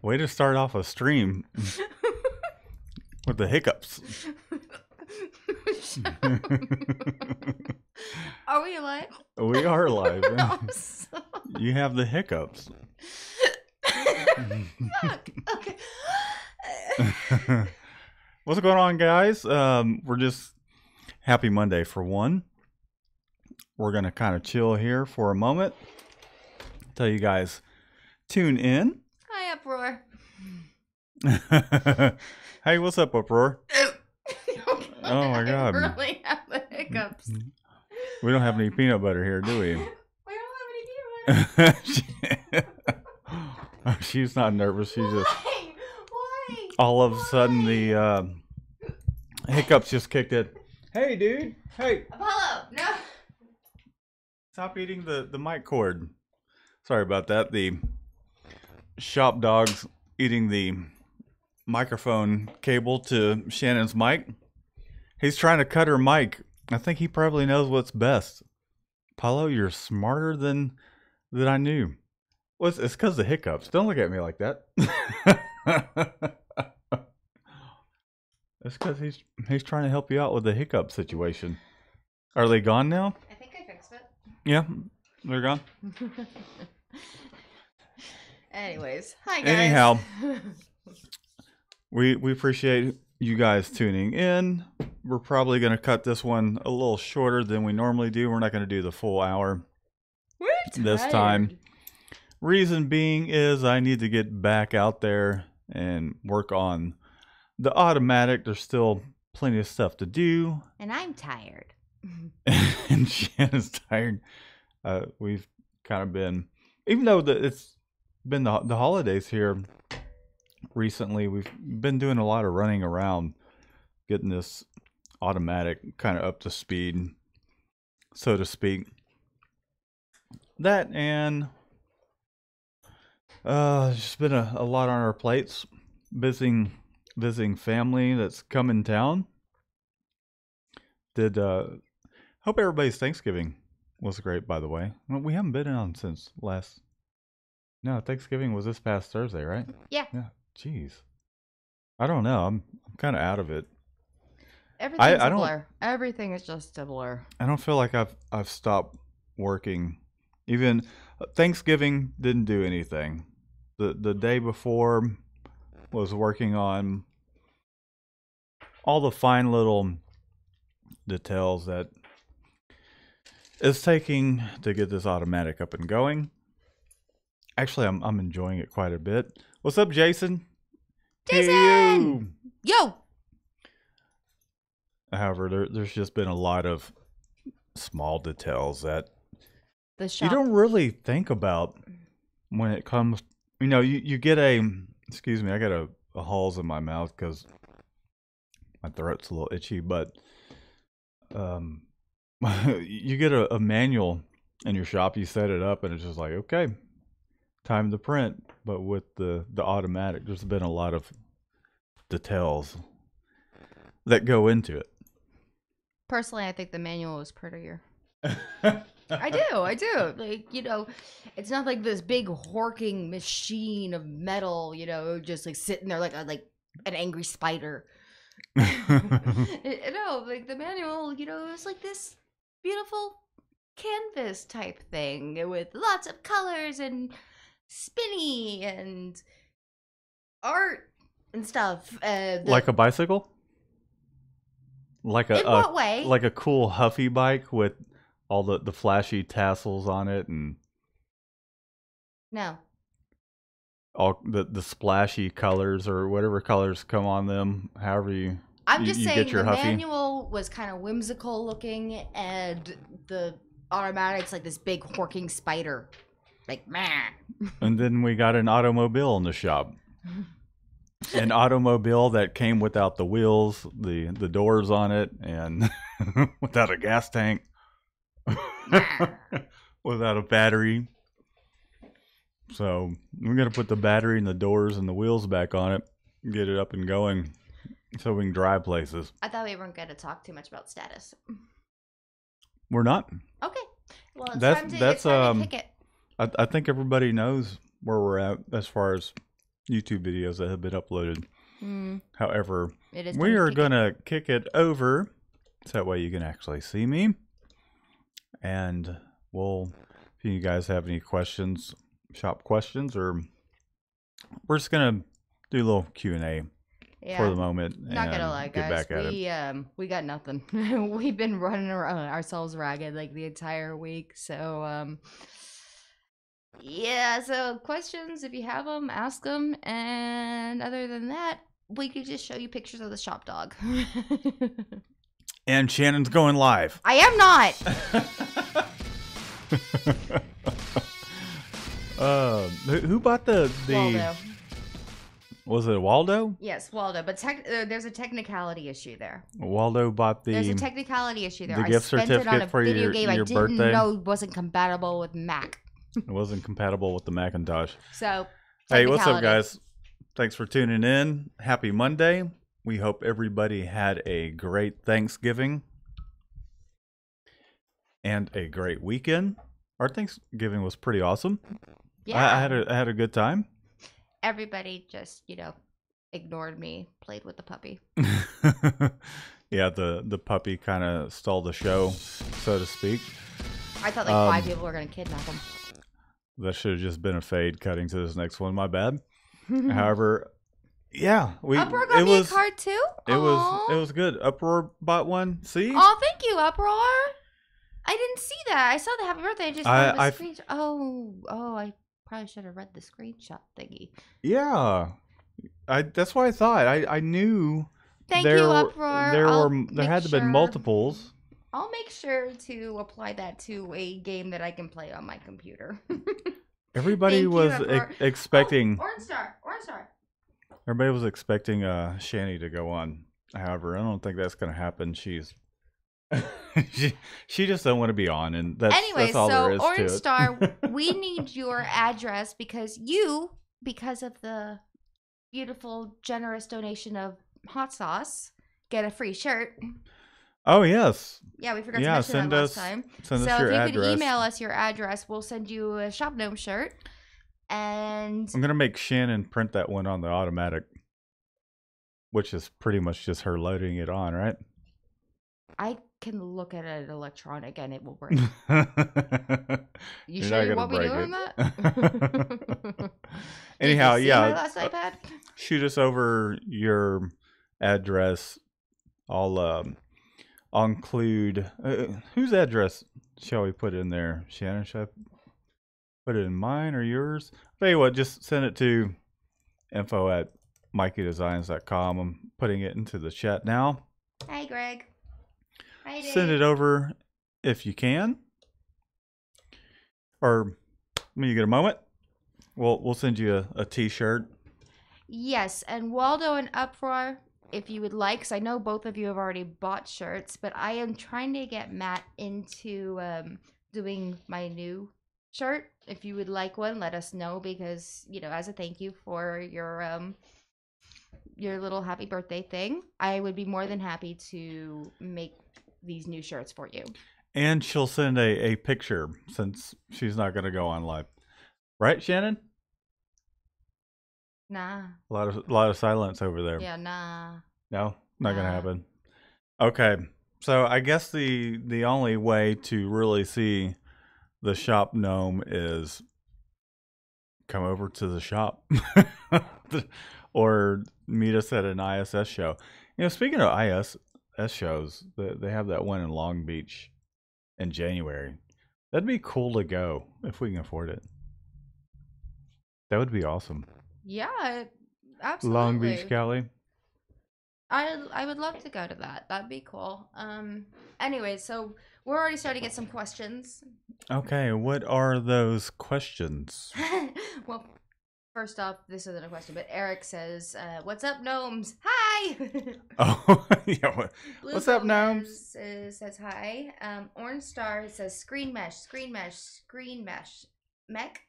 Way to start off a stream with the hiccups. Are we alive? We are live. I'm so... You have the hiccups. Fuck. Okay. What's going on, guys? We're just happy Monday for one. We're going to kind of chill here for a moment. Tell you guys, tune in. Hi, Uproar. Hey, what's up, Uproar? Oh my God. I really have the hiccups. We don't have any peanut butter here, do we? We don't have any peanut butter. She's not nervous. She's just... Why? All of a sudden, the hiccups just kicked in. Hey, dude. Hey. Apollo, no. Stop eating the mic cord. Sorry about that. The shop dog's eating the microphone cable to Shannon's mic. He's trying to cut her mic. I think he probably knows what's best. Apollo, you're smarter than I knew. Well, it's because of the hiccups. Don't look at me like that. It's because he's trying to help you out with the hiccup situation. Are they gone now? I think I fixed it. Yeah, they're gone. Anyways, hi guys. Anyhow, we appreciate you guys tuning in. We're probably going to cut this one a little shorter than we normally do. We're not going to do the full hour this time. Reason being is I need to get back out there and work on the automatic. There's still plenty of stuff to do. And I'm tired. And Shannon's tired. We've kind of been, even though it's been the holidays here recently, we've been doing a lot of running around, getting this automatic kind of up to speed, so to speak. That and there's just been a lot on our plates. Visiting family that's come in town. Hope everybody's Thanksgiving was great, by the way. Well, we haven't been on since last. No, Thanksgiving was this past Thursday, right? Yeah. Yeah. Jeez. I don't know. I'm kind of out of it. Everything's a blur. Everything is just a blur. I don't feel like I've stopped working. Even Thanksgiving didn't do anything. The day before was working on all the fine little details that it's taking to get this automatic up and going. Actually, I'm enjoying it quite a bit. What's up, Jason? Jason! Hey, you. Yo! However, there's just been a lot of small details that you don't really think about when it comes. You know, you get a. Excuse me, I got a holes in my mouth because my throat's a little itchy. But you get a manual in your shop. You set it up, and it's just like, okay, time to print. But with the automatic, there's been a lot of details that go into it. Personally, I think the manual is prettier. I do. Like, you know, it's not like this big horking machine of metal, you know, just like sitting there like an angry spider. No, like the manual, you know, it's like this beautiful canvas type thing with lots of colors and spinny and art and stuff. Like a bicycle? Like in what way? Like a cool Huffy bike with all the flashy tassels on it and no. All the splashy colors or whatever colors come on them. However you saying get your the Huffy. Manual was kind of whimsical looking, and the automatic's like this big horking spider, like man. And then we got an automobile in the shop. An automobile that came without the wheels, the doors on it, and without a gas tank, without a battery. So we're gonna put the battery and the doors and the wheels back on it, get it up and going, so we can drive places. I thought we weren't gonna talk too much about status. We're not. Okay. Well, it's that's time to kick it. I think everybody knows where we're at as far as YouTube videos that have been uploaded. However, we are going to kick it over so that way you can actually see me. And if you guys have any questions, shop questions, or we're just going to do a little Q&A for the moment. Not gonna lie, guys. We got nothing. We've been running around ourselves ragged like the entire week. So yeah. So questions, if you have them, ask them. And other than that, we could just show you pictures of the shop dog. And Shannon's going live. I am not. Who bought the Waldo. Was it Waldo? Yes, Waldo. But there's a technicality issue there. Waldo bought the. There's a technicality issue there. The gift certificate for your game I didn't birthday. know wasn't compatible with Mac. It wasn't compatible with the Macintosh. So. Hey, what's up, guys? Thanks for tuning in. Happy Monday. We hope everybody had a great Thanksgiving and a great weekend. Our Thanksgiving was pretty awesome. Yeah, I had a good time. Everybody just, ignored me, played with the puppy. Yeah, the puppy kind of stole the show, so to speak. I thought 5 people were going to kidnap him. That should have just been a fade cutting to this next one. My bad. However, yeah, Uproar got me a card too. It was good. Uproar bought one. See? Oh, thank you, Uproar. I didn't see that. I saw the happy birthday. I just read the screenshot. Oh, I probably should have read the screenshot thingy. Yeah, that's what I thought. I knew. Thank you, Uproar. There had to have been multiples. I'll make sure to apply that to a game that I can play on my computer. Everybody was expecting. Orange Star. Everybody was expecting Shanny to go on. However, I don't think that's going to happen. She's she just don't want to be on, and that's all there is to it. Orange Star, we need your address because of the beautiful, generous donation of hot sauce, get a free shirt. Oh, yes. Yeah, we forgot to mention that last time. Send us your address. If you could email us your address, we'll send you a Shop Gnome shirt. And I'm going to make Shannon print that one on the automatic, which is pretty much just her loading it on, right? I can look at it electronic and it will break. You sure you want me doing that? Anyhow, yeah. My last iPad? Shoot us over your address. I'll include whose address shall we put in there? Shannon, should I put it in mine or yours? I'll tell you what, just send it to info@mikeydesigns.com. I'm putting it into the chat now. Hi, Greg. Hi, Dave. Send it over if you can, or when you get a moment, we'll send you a t-shirt. Yes, and Waldo and Uproar, if you would like, because I know both of you have already bought shirts, but I am trying to get Matt into doing my new shirt. If you would like one, let us know, because as a thank you for your little happy birthday thing, I would be more than happy to make these new shirts for you. And she'll send a picture, since she's not going to go on live, right, Shannon? Nah. A lot of silence over there. Yeah, nah. No, not gonna happen. Okay, so I guess the only way to really see the Shop Gnome is come over to the shop or meet us at an ISS show. Speaking of ISS shows, they have that one in Long Beach in January. That'd be cool to go if we can afford it. That would be awesome. Yeah, absolutely. Long Beach, Cali. I would love to go to that. That'd be cool. Anyway, so we're already starting to get some questions. Okay, what are those questions? Well, first off, this isn't a question, but Eric says, "What's up, gnomes? Hi." Oh, yeah. What's up, gnomes? Says hi. Orange Star says screen mesh. Mech.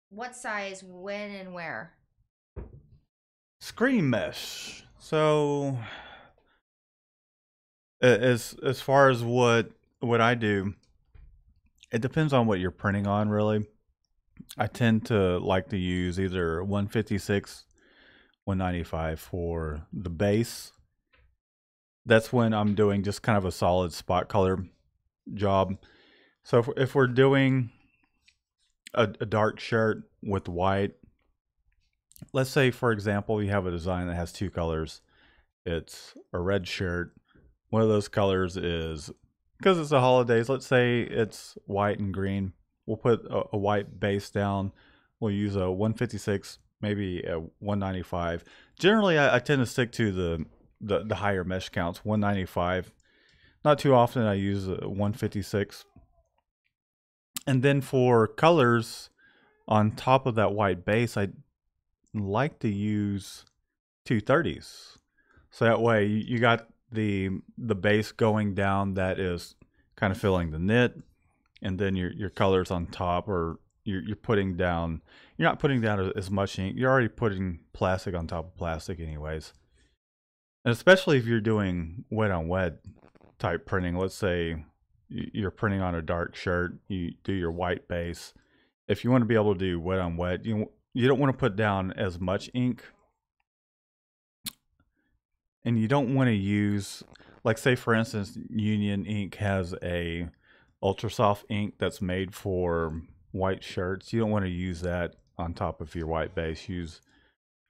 What size, when, and where? Screen mesh. So, as far as what I do, it depends on what you're printing on, really. I tend to like to use either 156, 195 for the base. That's when I'm doing just kind of a solid spot color job. So if we're doing a dark shirt with white, let's say for example you have a design that has two colors. It's a red shirt. One of those colors is, because it's the holidays, let's say it's white and green. We'll put a white base down. We'll use a 156, maybe a 195. Generally, I tend to stick to the higher mesh counts, 195. Not too often I use a 156. And then for colors on top of that white base, I like to use 230s. So that way you got the base going down that is kind of filling the knit, and then your colors on top, or you're putting down, you're not putting down as much ink. You're already putting plastic on top of plastic anyways. And especially if you're doing wet on wet type printing, let's say you're printing on a dark shirt, you do your white base. If you want to be able to do wet on wet, you don't want to put down as much ink, and you don't want to use, like, say for instance Union Ink has a ultra soft ink that's made for white shirts. You don't want to use that on top of your white base. Use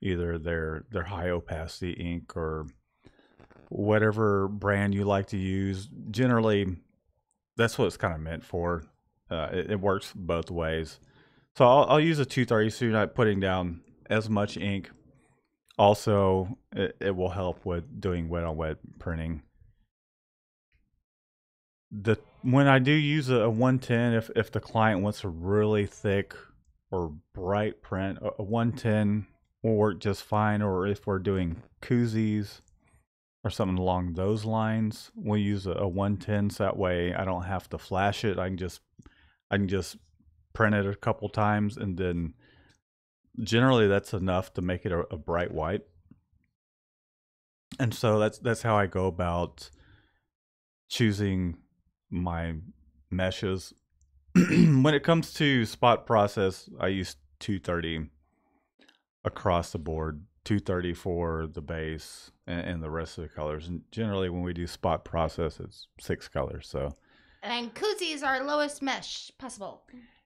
either their high opacity ink or whatever brand you like to use. Generally that's what it's kind of meant for. It works both ways. So I'll use a 230 so you're not putting down as much ink. Also, it will help with doing wet on wet printing. When I do use a 110, if the client wants a really thick or bright print, a 110 will work just fine. Or if we're doing koozies or something along those lines, we'll use a 110 so that way I don't have to flash it. I can just print it a couple times, and then generally that's enough to make it a bright white. And so that's how I go about choosing my meshes. When it comes to spot process, I use 230 across the board. 230 for the base and the rest of the colors. And generally when we do spot process, it's 6 colors. So, and koozies are lowest mesh possible.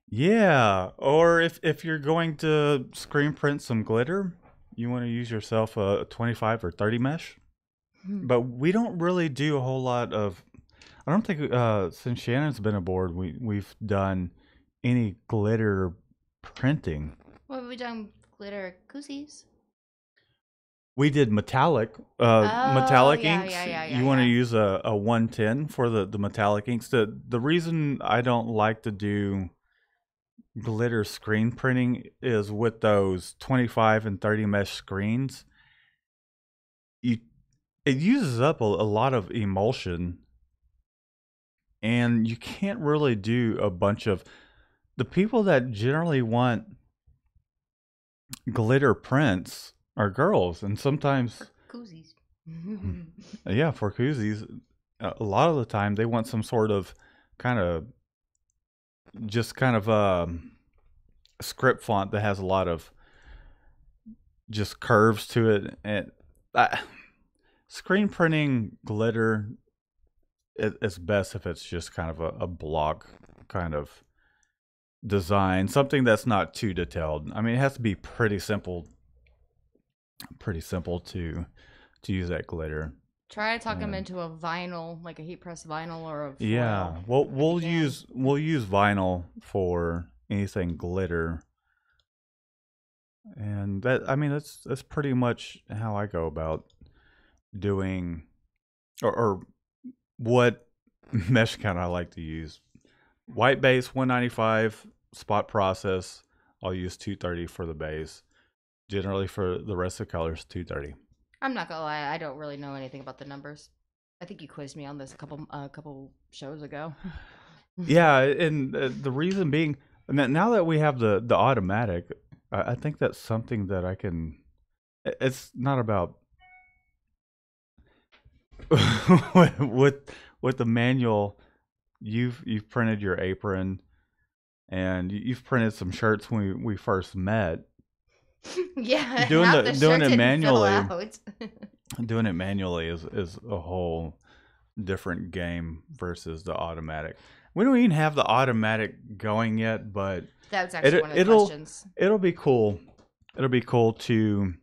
Yeah, or if you're going to screen print some glitter, you want to use yourself a 25 or 30 mesh. But we don't really do a whole lot of. I don't think since Shannon's been aboard, we've done any glitter printing. What have we done? Glitter koozies. We did metallic inks. You want to use a 110 for the metallic inks. The reason I don't like to do glitter screen printing is with those 25 and 30 mesh screens, it uses up a lot of emulsion, and you can't really do a bunch of, the people that generally want glitter prints are girls, and sometimes for koozies. Yeah, for koozies, a lot of the time they want some sort of kind of just kind of script font that has a lot of just curves to it. And screen printing glitter, it's best if it's just kind of a block kind of design, something that's not too detailed. I mean, it has to be pretty simple to use that glitter. Try to talk them into a vinyl, like a heat press vinyl or a foil. Yeah, well, we'll use vinyl for anything glitter, and that, I mean, that's pretty much how I go about doing, or what mesh count I like to use. White base 195, spot process I'll use 230 for the base. Generally for the rest of the colors, 230. I'm not gonna lie, I don't really know anything about the numbers. I think you quizzed me on this a couple shows ago. Yeah, and the reason being, now that we have the automatic, I think that's something that I can. It's not about with the manual. You've printed your apron. and you've printed some shirts when we first met. Yeah, Doing half the the doing shirt it didn't fill manually, out. doing it manually is a whole different game versus the automatic. We don't even have the automatic going yet, but That was actually one of the it'll questions. it'll be cool. It'll be cool to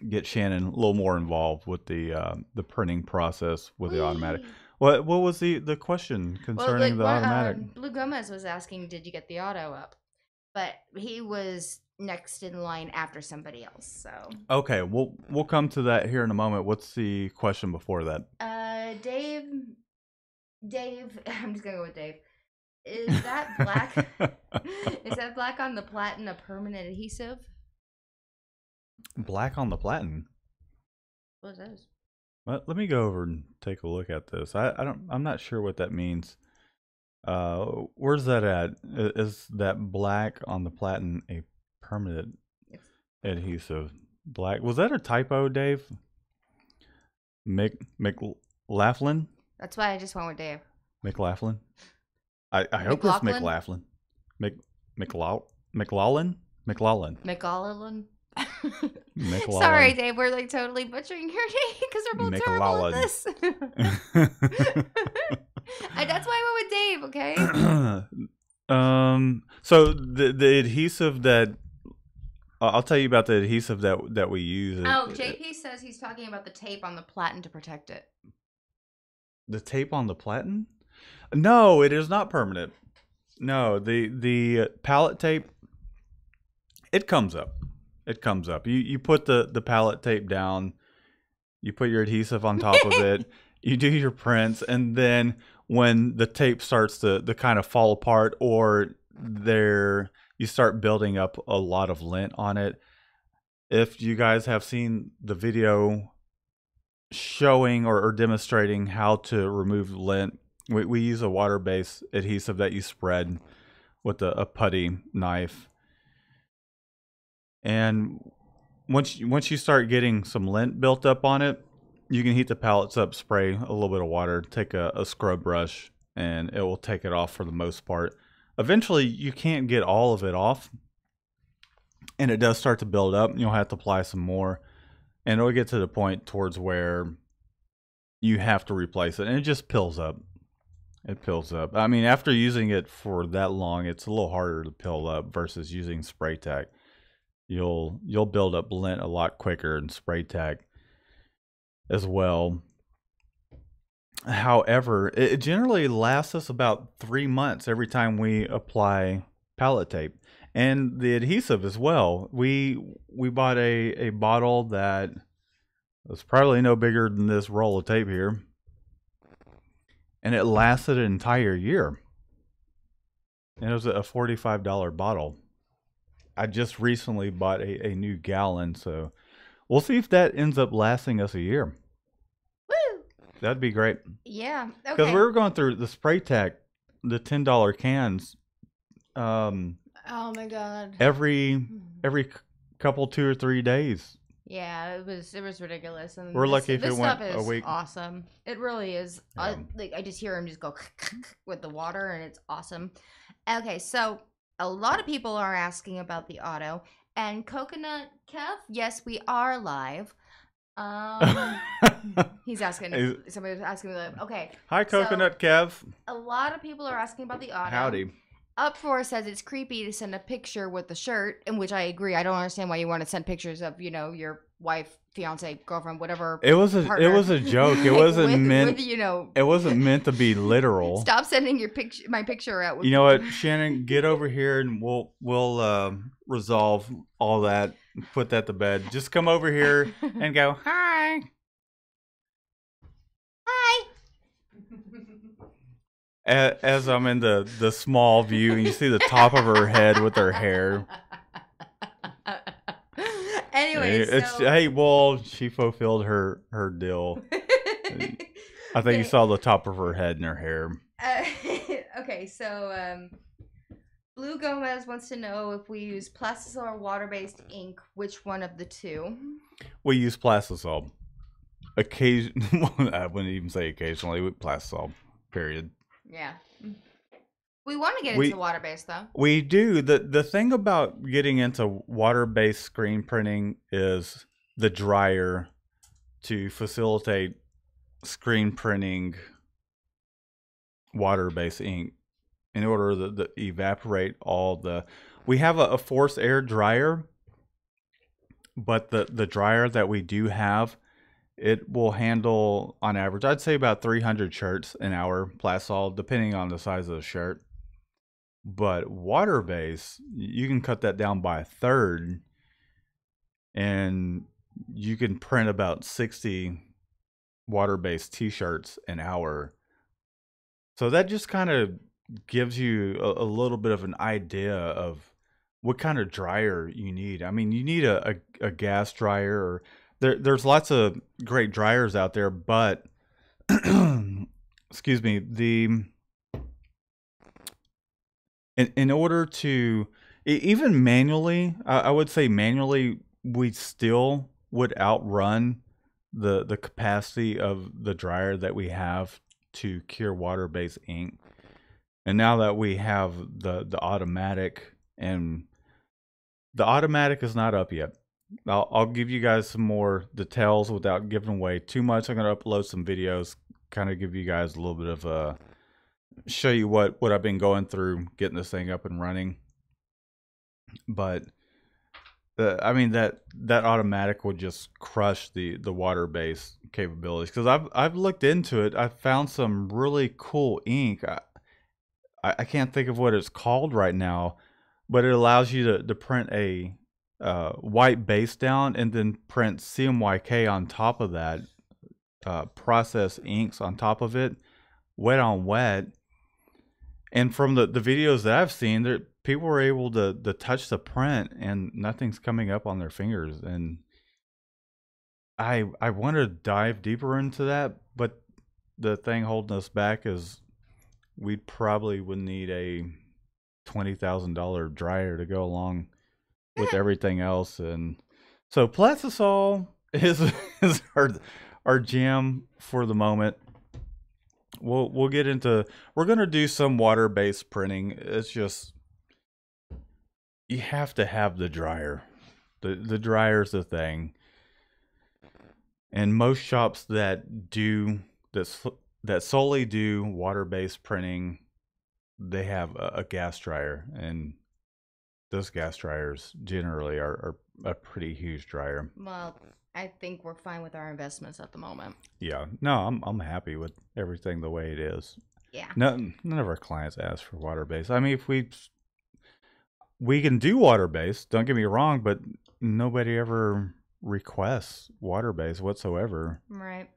get Shannon a little more involved with the printing process with the automatic. Whee! What was the question Well, concerning like the automatic? Blue Gomez was asking, did you get the auto up? But he was next in line after somebody else. So Okay, we'll come to that here in a moment. What's the question before that? Dave, I'm just gonna go with Dave. Is that black? Is that black on the platen a permanent adhesive? Black on the platen. What is those? Let me go over and take a look at this. I'm not sure what that means. Where's that at? Is that black on the platen a permanent adhesive? Black. Was that a typo, Dave? McLaughlin? That's why I just went with Dave. McLaughlin? I hope it's McLaughlin. McLaughlin? McLaughlin. McLaughlin. McLaughlin. Sorry, Dave. We're like totally butchering your name because we're both terrible at this. That's why I went with Dave. Okay. So the adhesive that I'll tell you about the adhesive that we use. JP says he's talking about the tape on the platen to protect it. The tape on the platen? No, it is not permanent. No, the palette tape. It comes up. It comes up. You put the palette tape down. You put your adhesive on top of it. You do your prints, and then when the tape starts to kind of fall apart, or you start building up a lot of lint on it. If you guys have seen the video showing or demonstrating how to remove lint, we use a water-based adhesive that you spread with a putty knife. And once you start getting some lint built up on it, you can heat the palettes up, spray a little bit of water, take a scrub brush, and it will take it off for the most part. Eventually, you can't get all of it off, and it does start to build up. You'll have to apply some more, and it'll get to the point towards where you have to replace it, and it just pills up. It pills up. I mean, after using it for that long, it's a little harder to pill up versus using spray tack. You'll build up lint a lot quicker in spray tack as well. However, it generally lasts us about 3 months every time we apply palette tape, and the adhesive as well. We bought a bottle that was probably no bigger than this roll of tape here, and it lasted an entire year. And it was a $45 bottle. I just recently bought a new gallon, so we'll see if that ends up lasting us a year. Woo! That'd be great. Yeah. Okay. Because we were going through the spray tack, the $10 cans. Oh my god. Every couple 2 or 3 days. Yeah, it was ridiculous, and we're lucky if this it went stuff is a week. Awesome. It really is. Yeah. I just hear him just go with the water, and it's awesome. Okay, so a lot of people are asking about the auto and Coconut Kev. Yes, we are live. He's asking. Somebody was asking me like, okay. Hi, Coconut Kev. A lot of people are asking about the auto. Howdy. Up4 says it's creepy to send a picture with the shirt, in which I agree. I don't understand why you want to send pictures of, your wife, fiance, girlfriend, whatever. It was a joke. It wasn't meant. It wasn't meant to be literal. Stop sending my picture out. You know what, Shannon? Get over here and we'll resolve all that. Put that to bed. Just come over here and go hi. Hi. As I'm in the small view, and you see the top of her head with her hair. Anyway, she fulfilled her deal. I think you saw the top of her head and her hair. Okay, so Blue Gomez wants to know if we use Plastisol or water-based ink, which one of the two? We use Plastisol. I wouldn't even say occasionally. With Plastisol, period. Yeah. We want to get We into water-based though. we do. The thing about getting into water-based screen printing is the dryer to facilitate screen printing water-based ink in order to evaporate all the. We have a forced air dryer, but the dryer that we do have, it will handle on average, I'd say about 300 shirts an hour, plasol, depending on the size of the shirt. But water-based, you can cut that down by a third, and you can print about 60 water-based t-shirts an hour. So that just kind of gives you a little bit of an idea of what kind of dryer you need. I mean, you need a gas dryer, or there's lots of great dryers out there, but excuse me, in order to even manually, I would say manually, we still would outrun the capacity of the dryer that we have to cure water-based ink. And now that we have the automatic, and the automatic is not up yet. I'll give you guys some more details without giving away too much. I'm going to upload some videos, kind of give you guys a little bit of a, show you what I've been going through getting this thing up and running. But I mean, that automatic will just crush the water-based capabilities, because I've looked into it. I found some really cool ink. I can't think of what it's called right now, but it allows you to print a white base down and then print CMYK on top of that, process inks on top of it, wet on wet. And from the videos that I've seen, there people were able to touch the print and nothing's coming up on their fingers. And I want to dive deeper into that, but the thing holding us back is we probably would need a $20,000 dryer to go along with everything else. And so Plastisol is our jam for the moment. We'll get into, we're gonna do some water-based printing. It's just, you have to have the dryer. The dryer's the thing. And most shops that do this, that solely do water-based printing, they have a gas dryer, and those gas dryers generally are a pretty huge dryer. Well, I think we're fine with our investments at the moment. Yeah, no, I'm happy with everything the way it is. Yeah. None of our clients ask for water-based. I mean, if we can do water-based, don't get me wrong, but nobody ever requests water-based whatsoever. Right.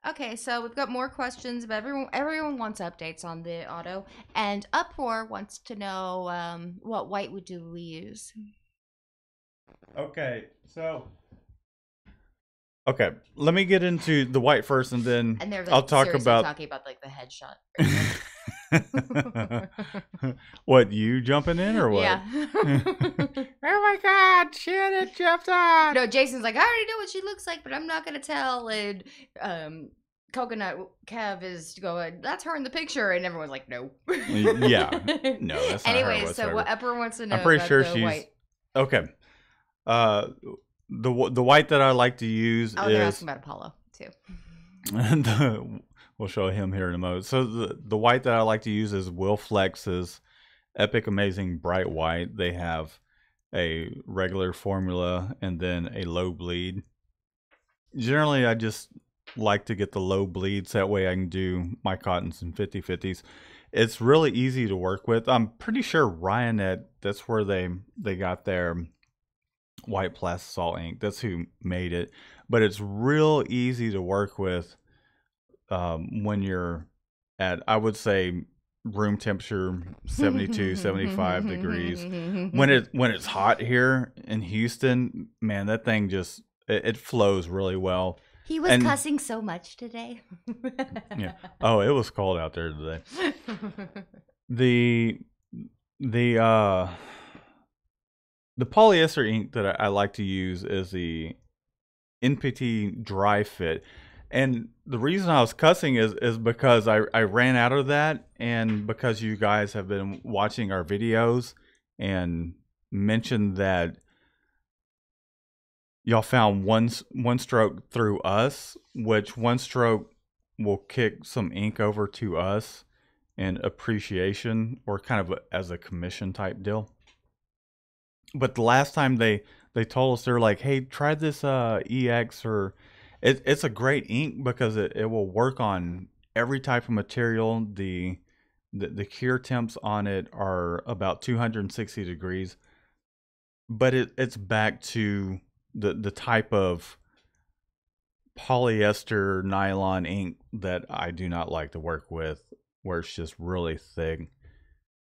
Okay, so we've got more questions, but everyone wants updates on the auto, and Uproar wants to know what white would we use. Okay, so let me get into the white first, and then I'll talk about talking about like the headshot. What, you jumping in or what? Yeah. Oh my God, Shannon jumped on. No, Jason's like, I already know what she looks like, but I'm not gonna tell. And Coconut Kev is going, that's her in the picture, and everyone's like, no. Yeah, no, that's not anyway, her. so what Upper wants to know. I'm pretty sure she's white. Okay. The white that I like to use is. They're asking about Apollo too. We'll show him here in a moment. So the white that I like to use is Will Flex's Epic Amazing Bright White. They have a regular formula and then a low bleed. Generally, I just like to get the low bleeds. That way I can do my cottons and 50/50s. It's really easy to work with. I'm pretty sure Ryanet, that's where they got their white Plastisol ink. That's who made it. But it's real easy to work with when you're at, I would say, room temperature 72 75 degrees. When it's hot here in Houston, man, that thing just it flows really well. He was cussing so much today. Yeah. Oh, it was cold out there today. The polyester ink that I like to use is the NPT Dry Fit. And the reason I was cussing is because I ran out of that, and because you guys have been watching our videos and mentioned that y'all found one stroke through us, which one stroke will kick some ink over to us in appreciation or kind of as a commission type deal. But the last time they told us, they're like, hey, try this EX, or it's a great ink because it will work on every type of material. The cure temps on it are about 260 degrees, but it's back to the type of polyester nylon ink that I do not like to work with, where it's just really thick.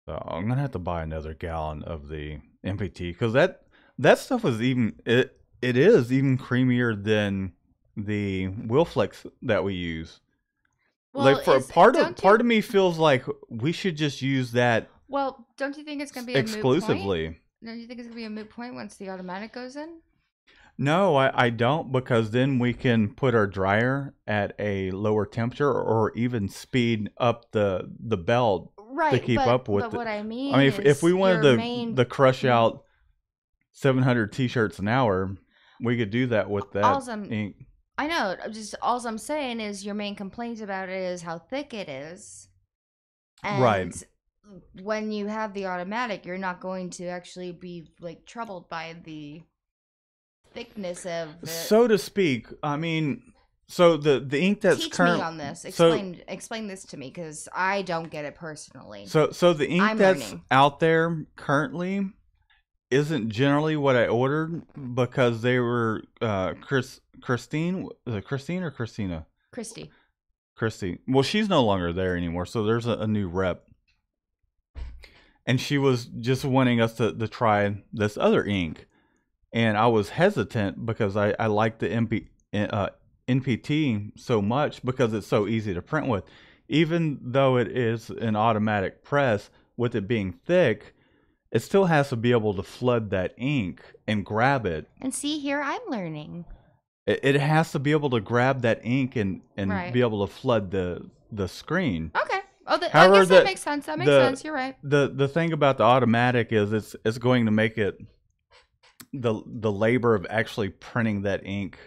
So I'm gonna have to buy another gallon of the MPT, because that stuff is it is even creamier than the Wilflex that we use. Well, Like, for is part of don't you? me feels like we should just use that Well, don't you think it's gonna be a moot point? exclusively. Don't you think it's gonna be a moot point once the automatic goes in? No, I don't, because then we can put our dryer at a lower temperature, or even speed up the belt to Right, keep up but with it. what I I mean mean, if is we wanted your to main. crush out 700 t-shirts an hour, we could do that with that All's I'm. ink. I know. Just all's I'm saying is your main complaint about it is how thick it is, Right. and when you have the automatic, you're not going to actually be like troubled by the thickness of it. So to speak. I mean, so the ink that's Teach me current on this. so Explain this to me because I don't get it personally. so the ink I'm that's learning. out there currently isn't generally what I ordered, because they were Christine, is it Christine or Christina? Christy. Christy. Well, she's no longer there anymore, so there's a new rep. And she was just wanting us to try this other ink. And I was hesitant because I like the NPT so much, because it's so easy to print with. Even though it is an automatic press, with it being thick, it still has to be able to flood that ink and grab it. And see here, I'm learning. It has to be able to grab that ink and Right. be able to flood the screen. Okay. Oh, I However, guess that makes sense. That makes sense. You're right. the thing about the automatic is it's going to make it the labor of actually printing that ink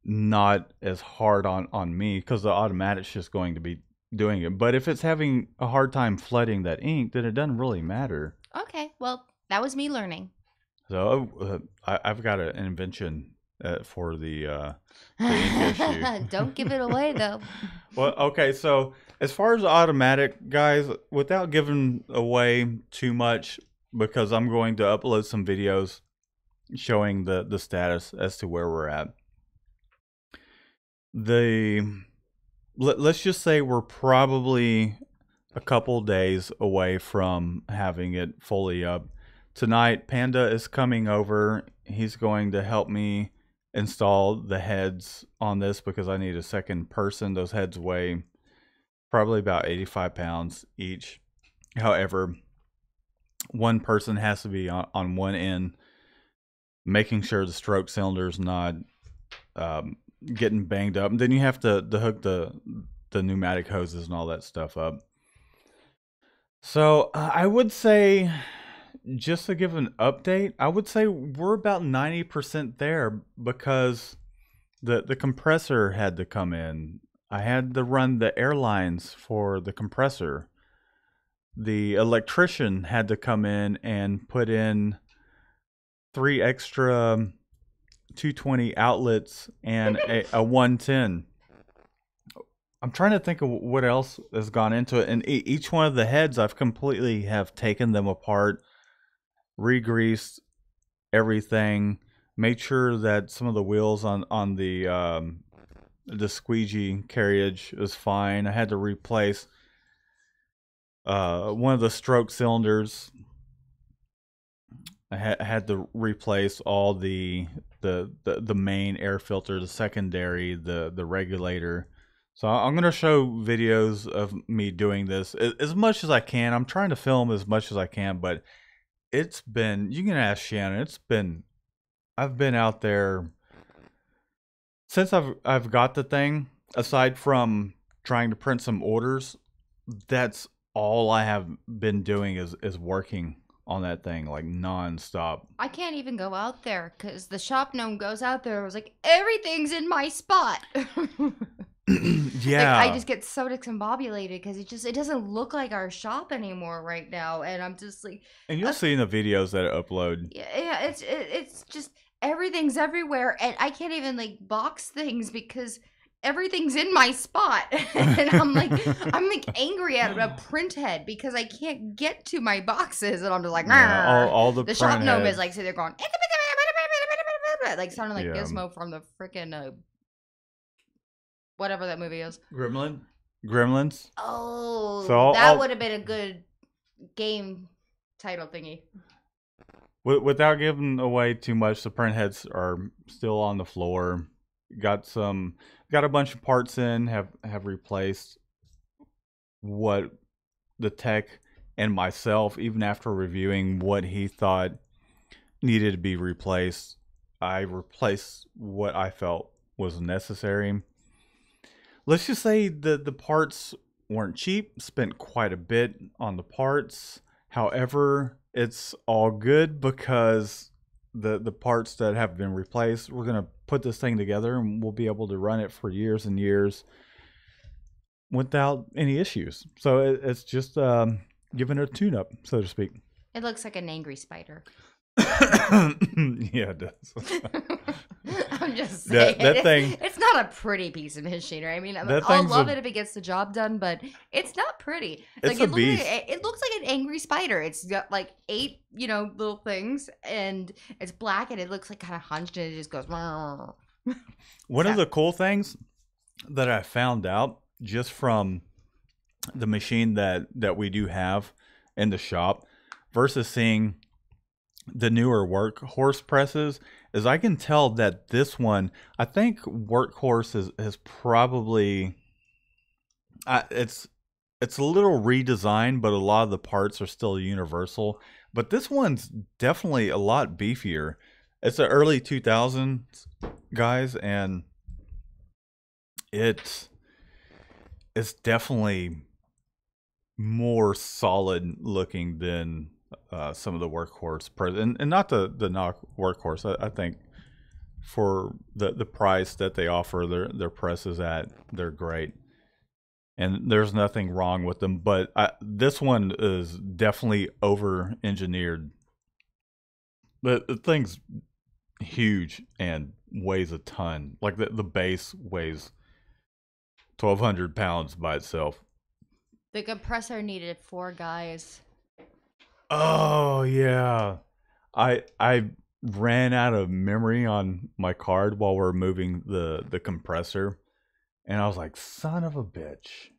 not as hard on me, because the automatic's just going to be doing it. But if it's having a hard time flooding that ink, then it doesn't really matter. Okay. Well, that was me learning. So I've got an invention for the ink issue. Don't give it away though. Well, okay, so as far as automatic, guys, without giving away too much, because I'm going to upload some videos showing the status as to where we're at. Let's just say we're probably a couple days away from having it fully up. Tonight, Panda is coming over. He's going to help me install the heads on this, because I need a second person. Those heads weigh probably about 85 pounds each. However, one person has to be on one end, making sure the stroke cylinder's not getting banged up. And then you have to hook the pneumatic hoses and all that stuff up. So I would say, just to give an update, I would say we're about 90% there, because the compressor had to come in. I had to run the airlines for the compressor. The electrician had to come in and put in 3 extra 220 outlets and a 110. I'm trying to think of what else has gone into it. And each one of the heads, I've completely have taken them apart, re-greased everything, made sure that some of the wheels on the squeegee carriage is fine. I had to replace one of the stroke cylinders. I had to replace all the main air filter, the secondary, the regulator. So I'm going to show videos of me doing this as much as I can. I'm trying to film as much as I can, but it's been, you can ask Shannon, I've been out there since I've got the thing, aside from trying to print some orders, that's all I have been doing is working on that thing like nonstop. I can't even go out there because the shop gnome goes out there. I was like, everything's in my spot. Like I Yeah. just get so discombobulated because it doesn't look like our shop anymore right now, and I'm just like, And you'll see in the videos that I upload. yeah, it's just everything's everywhere, and I can't even like box things because everything's in my spot, and I'm like angry at a print head because I can't get to my boxes, and I'm just like, Yeah, all the the shop print gnome is heads. like sitting there going, like sounding like Yeah. Gizmo from the freaking whatever that movie is. Gremlins. Oh, So that would have been a good game title thingy. without giving away too much, the print heads are still on the floor. Got a bunch of parts in. Have replaced what the tech and myself, even after reviewing what he thought needed to be replaced, I replaced what I felt was necessary. Let's just say the parts weren't cheap, spent quite a bit on the parts. However, it's all good because the parts that have been replaced, we're going to put this thing together and we'll be able to run it for years and years without any issues. So it's just giving it a tune up, so to speak. It looks like an angry spider. Yeah, it does. I'm just saying. That thing. It's not a pretty piece of machinery. I mean, That I'll thing's love a- it if it gets the job done, but it's not pretty. It's Like a beast. it looks like an angry spider. It's got like 8, little things, and it's black, and it looks like kind of hunched, and it just goes. One of the cool things that I found out just from the machine that we do have in the shop versus seeing the newer workhorse presses is I can tell that this one, I think workhorse is probably it's a little redesigned, but a lot of the parts are still universal. But this one's definitely a lot beefier. It's the early 2000s, guys, and it's definitely more solid looking than some of the workhorse and not the knock workhorse. I think for the price that they offer their presses at, they're great, and there's nothing wrong with them. But this one is definitely over engineered. The thing's huge and weighs a ton. Like the base weighs 1,200 pounds by itself. The compressor needed 4 guys. Oh yeah, I ran out of memory on my card while we're moving the compressor, and I was like, son of a bitch.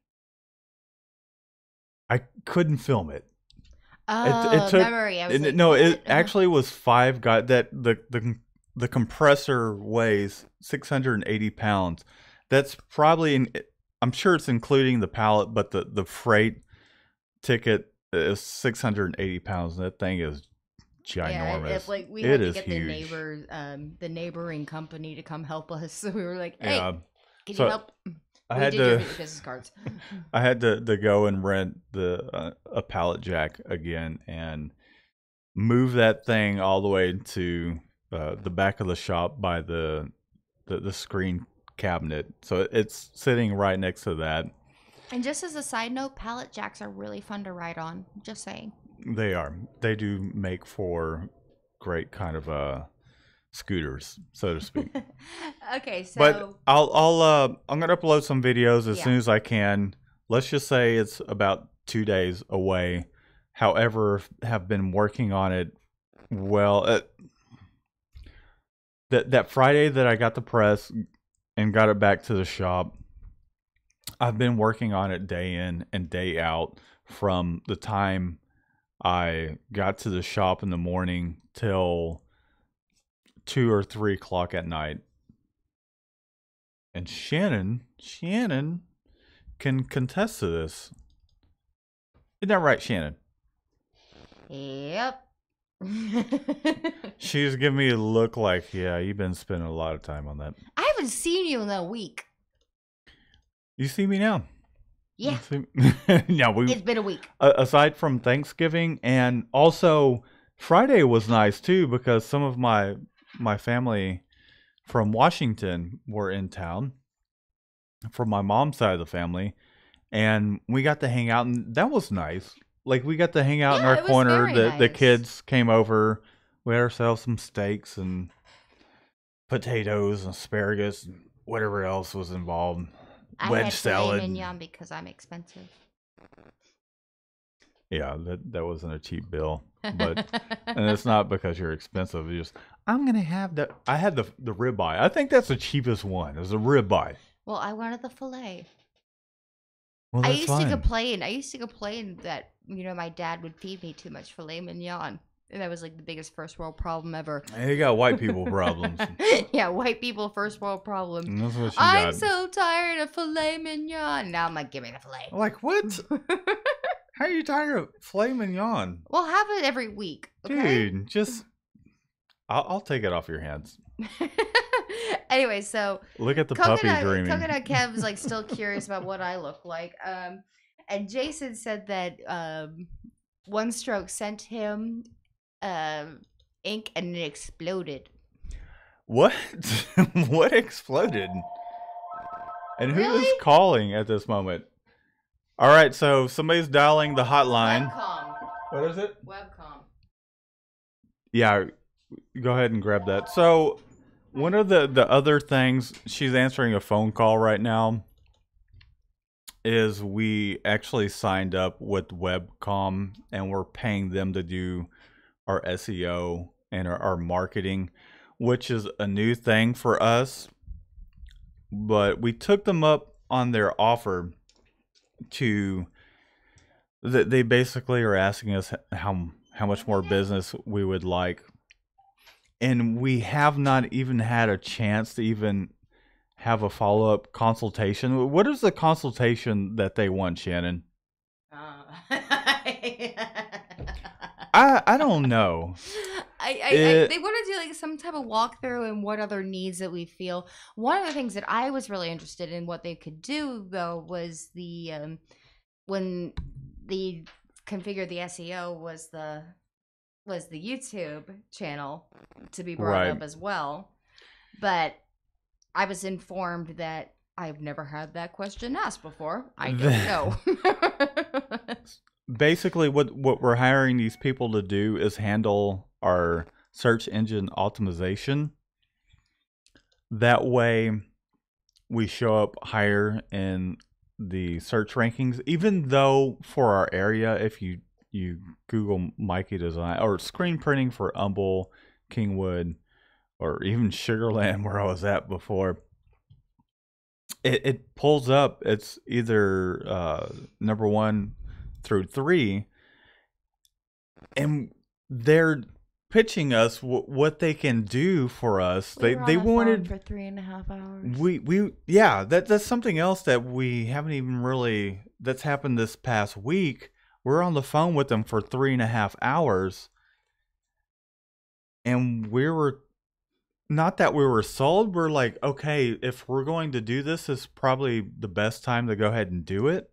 I couldn't film it. Oh, It took memory. I was like, no, it what? actually was 5 guys. That the compressor weighs 680 pounds. That's probably I'm sure it's including the pallet, but the freight ticket is 680 pounds. That thing is Yeah, ginormous. if like we It had to is get huge. the neighboring company to come help us, so we were like, "Hey, Yeah. can So you help?" I We had did your to business cards. I had to go and rent a pallet jack again and move that thing all the way to the back of the shop by the screen cabinet. So it's sitting right next to that. And just as a side note, pallet jacks are really fun to ride on. Just saying. They are. They do make for great kind of scooters, so to speak. Okay, so But I'm gonna upload some videos as soon as I can. Let's just say it's about 2 days away. However, have been working on it. Well, that Friday that I got the press and got it back to the shop, I've been working on it day in and day out from the time I got to the shop in the morning till 2 or 3 o'clock at night. And Shannon can contest to this. Isn't that right, Shannon? Yep. She's giving me a look like, yeah, you've been spending a lot of time on that. I have haven't seen you in a week. You see me now. Yeah. No, It's been a week. Aside from Thanksgiving, and also Friday was nice too because some of my family from Washington were in town from my mom's side of the family, and we got to hang out, and that was nice. Like we got to hang out in Yeah, our it was corner. very The nice. kids came over. We had ourselves some steaks and potatoes and asparagus and whatever else was involved. I Wedge had filet salad. mignon because I'm expensive. Yeah, that wasn't a cheap bill, but and it's not because you're expensive. It's just I'm gonna have that. I had the ribeye. I think that's the cheapest one. Is a ribeye. Well, I wanted the filet. Well, I that's used fine. to complain. I used to complain that my dad would feed me too much filet mignon, and that was like the biggest first world problem ever. Hey, you got white people problems. Yeah, white people first world problem. And that's what you I'm got. so tired of filet mignon. Now I'm like, give me the filet. Like what? How are you tired of filet mignon? We'll have it every week, okay? Dude, just I'll take it off your hands. Anyway, so Look at the puppy dreaming. Coconut Kev's like still curious about what I look like. And Jason said that One Stroke sent him ink and it exploded. What? What exploded? And who is Really? calling at this moment? All right, so somebody's dialing the hotline. Webcom. What is it? Webcom. Yeah, go ahead and grab that. So, one of the other things, she's answering a phone call right now, is we actually signed up with Webcom and we're paying them to do our SEO and our marketing, which is a new thing for us. But we took them up on their offer to they basically are asking us how much more business we would like, and we have not even had a chance to even have a follow-up consultation. What is the consultation that they want, Shannon? I don't know. They want to do like some type of walkthrough and what other needs that we feel. One of the things that I was really interested in what they could do though was the when they configured the SEO was the YouTube channel to be brought Right. up as well. But I was informed that I've never had that question asked before. I don't know. Basically, what we're hiring these people to do is handle our search engine optimization. That way, we show up higher in the search rankings. Even though for our area, if you Google Mikey Design or screen printing for Humble, Kingwood, or even Sugarland, where I was at before, it pulls up. It's either number 1 through 3, and they're pitching us what they can do for us. We were on They the phone wanted for 3.5 hours. we yeah, that's something else that we haven't even really that's happened this past week. We're on the phone with them for 3.5 hours, and we were not that we were sold. We're like, okay, if we're going to do this, it's probably the best time to go ahead and do it.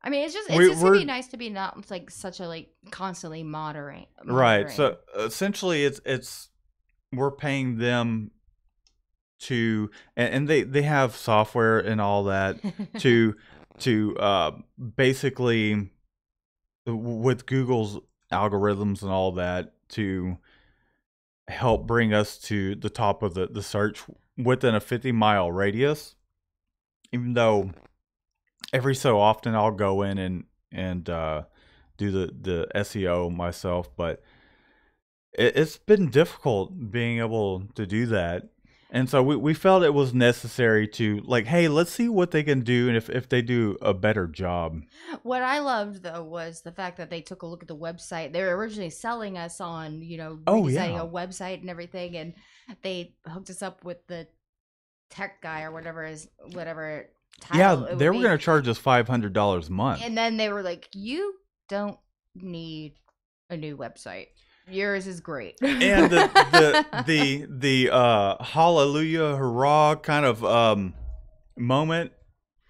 I mean, it's just We're- gonna be nice to be not like such a like constantly monitoring. Right. So essentially, it's we're paying them to, and they have software and all that to basically with Google's algorithms and all that to help bring us to the top of the search within a 50-mile radius. Even though every so often I'll go in and do the SEO myself, but it's been difficult being able to do that. And so we felt it was necessary to like, hey, let's see what they can do and if they do a better job. What I loved though was the fact that they took a look at the website. They were originally selling us on, redesigning a website and everything, and they hooked us up with the tech guy or whatever title Yeah, they were going to charge us $500 a month. And then they were like, "You don't need a new website." Yours is great. And the hallelujah hurrah kind of moment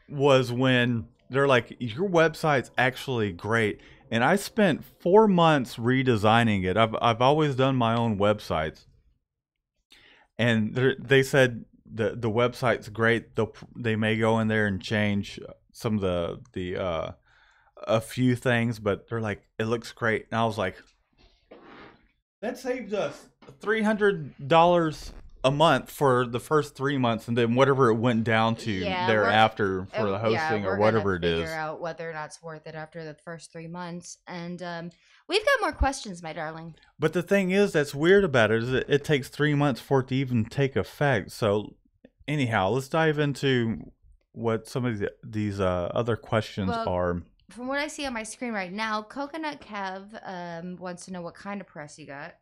was when they're like, your website's actually great. And I spent 4 months redesigning it. I've always done my own websites, and they said the website's great. They may go in there and change some of the a few things, but they're like, it looks great. And I was like, that saved us $300 a month for the first 3 months, and then whatever it went down to thereafter for the hosting or whatever it is. Figure out whether or not it's worth it after the first 3 months, and we've got more questions, my darling. But the thing is, that's weird about it is it takes 3 months for it to even take effect. So, anyhow, let's dive into what some of these other questions are. From what I see on my screen right now, Coconut Kev wants to know what kind of press you got.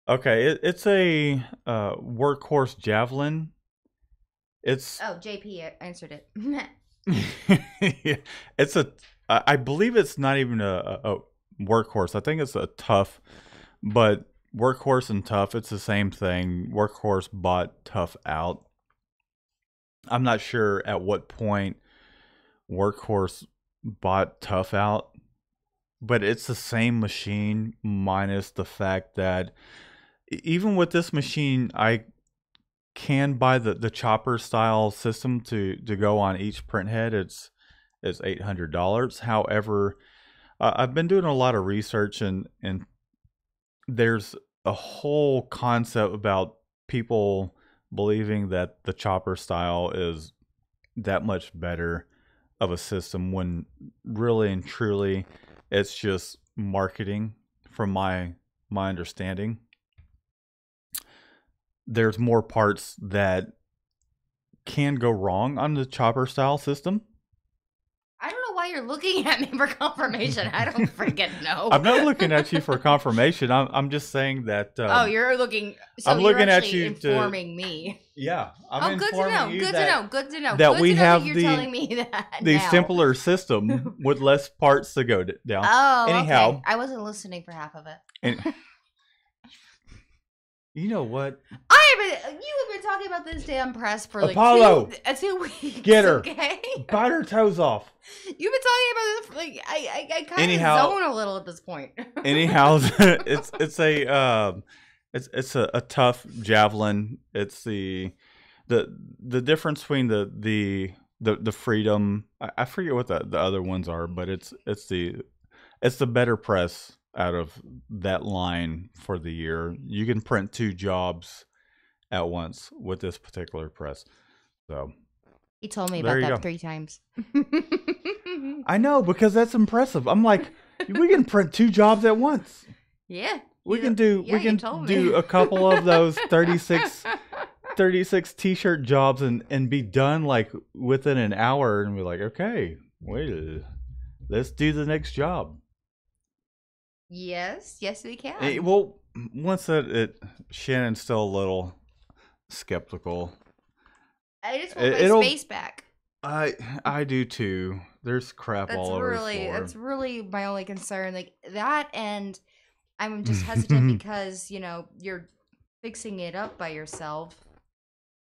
Okay, it's a workhorse javelin. It's JP answered it. Yeah, it's I believe it's not even a workhorse. I think it's a tough, but workhorse and tough, it's the same thing. Workhorse bought tough out. I'm not sure at what point workhorse bought tough out, but it's the same machine minus the fact that even with this machine, I can buy the chopper style system to go on each print head. It's $800. However, I've been doing a lot of research, and there's a whole concept about people believing that the chopper style is that much better of a system, when really and truly it's just marketing from my understanding. There's more parts that can go wrong on the chopper style system. I don't know why you're looking at me for confirmation. I don't freaking know. I'm not looking at you for confirmation. I'm just saying that. You're looking. So I'm looking at you informing me. Yeah, I'm good to know. Good to know. Good to know. That we have you're telling me that the simpler system with less parts to go down. Oh, anyhow, okay. I wasn't listening for half of it. You know what? You have been talking about this damn press for like Apollo, 2 weeks. Get her. Okay. Bite her toes off. You've been talking about this for like I kind of zone a little at this point. Anyhow, it's a tough javelin. It's the difference between the freedom. I forget what the other ones are, but it's the better press out of that line for the year. You can print 2 jobs at once with this particular press. So he told me about that 3 times. I know, because that's impressive. I'm like, we can print 2 jobs at once. Yeah. We can do a couple of those 36 t-shirt jobs and be done like within an hour, and be like, okay, wait, let's do the next job. Yes, we can. Well, once Shannon's still a little skeptical. I just want my space back. I do too. There's crap all over the floor. That's really my only concern. Like that, and I'm just hesitant because you're fixing it up by yourself.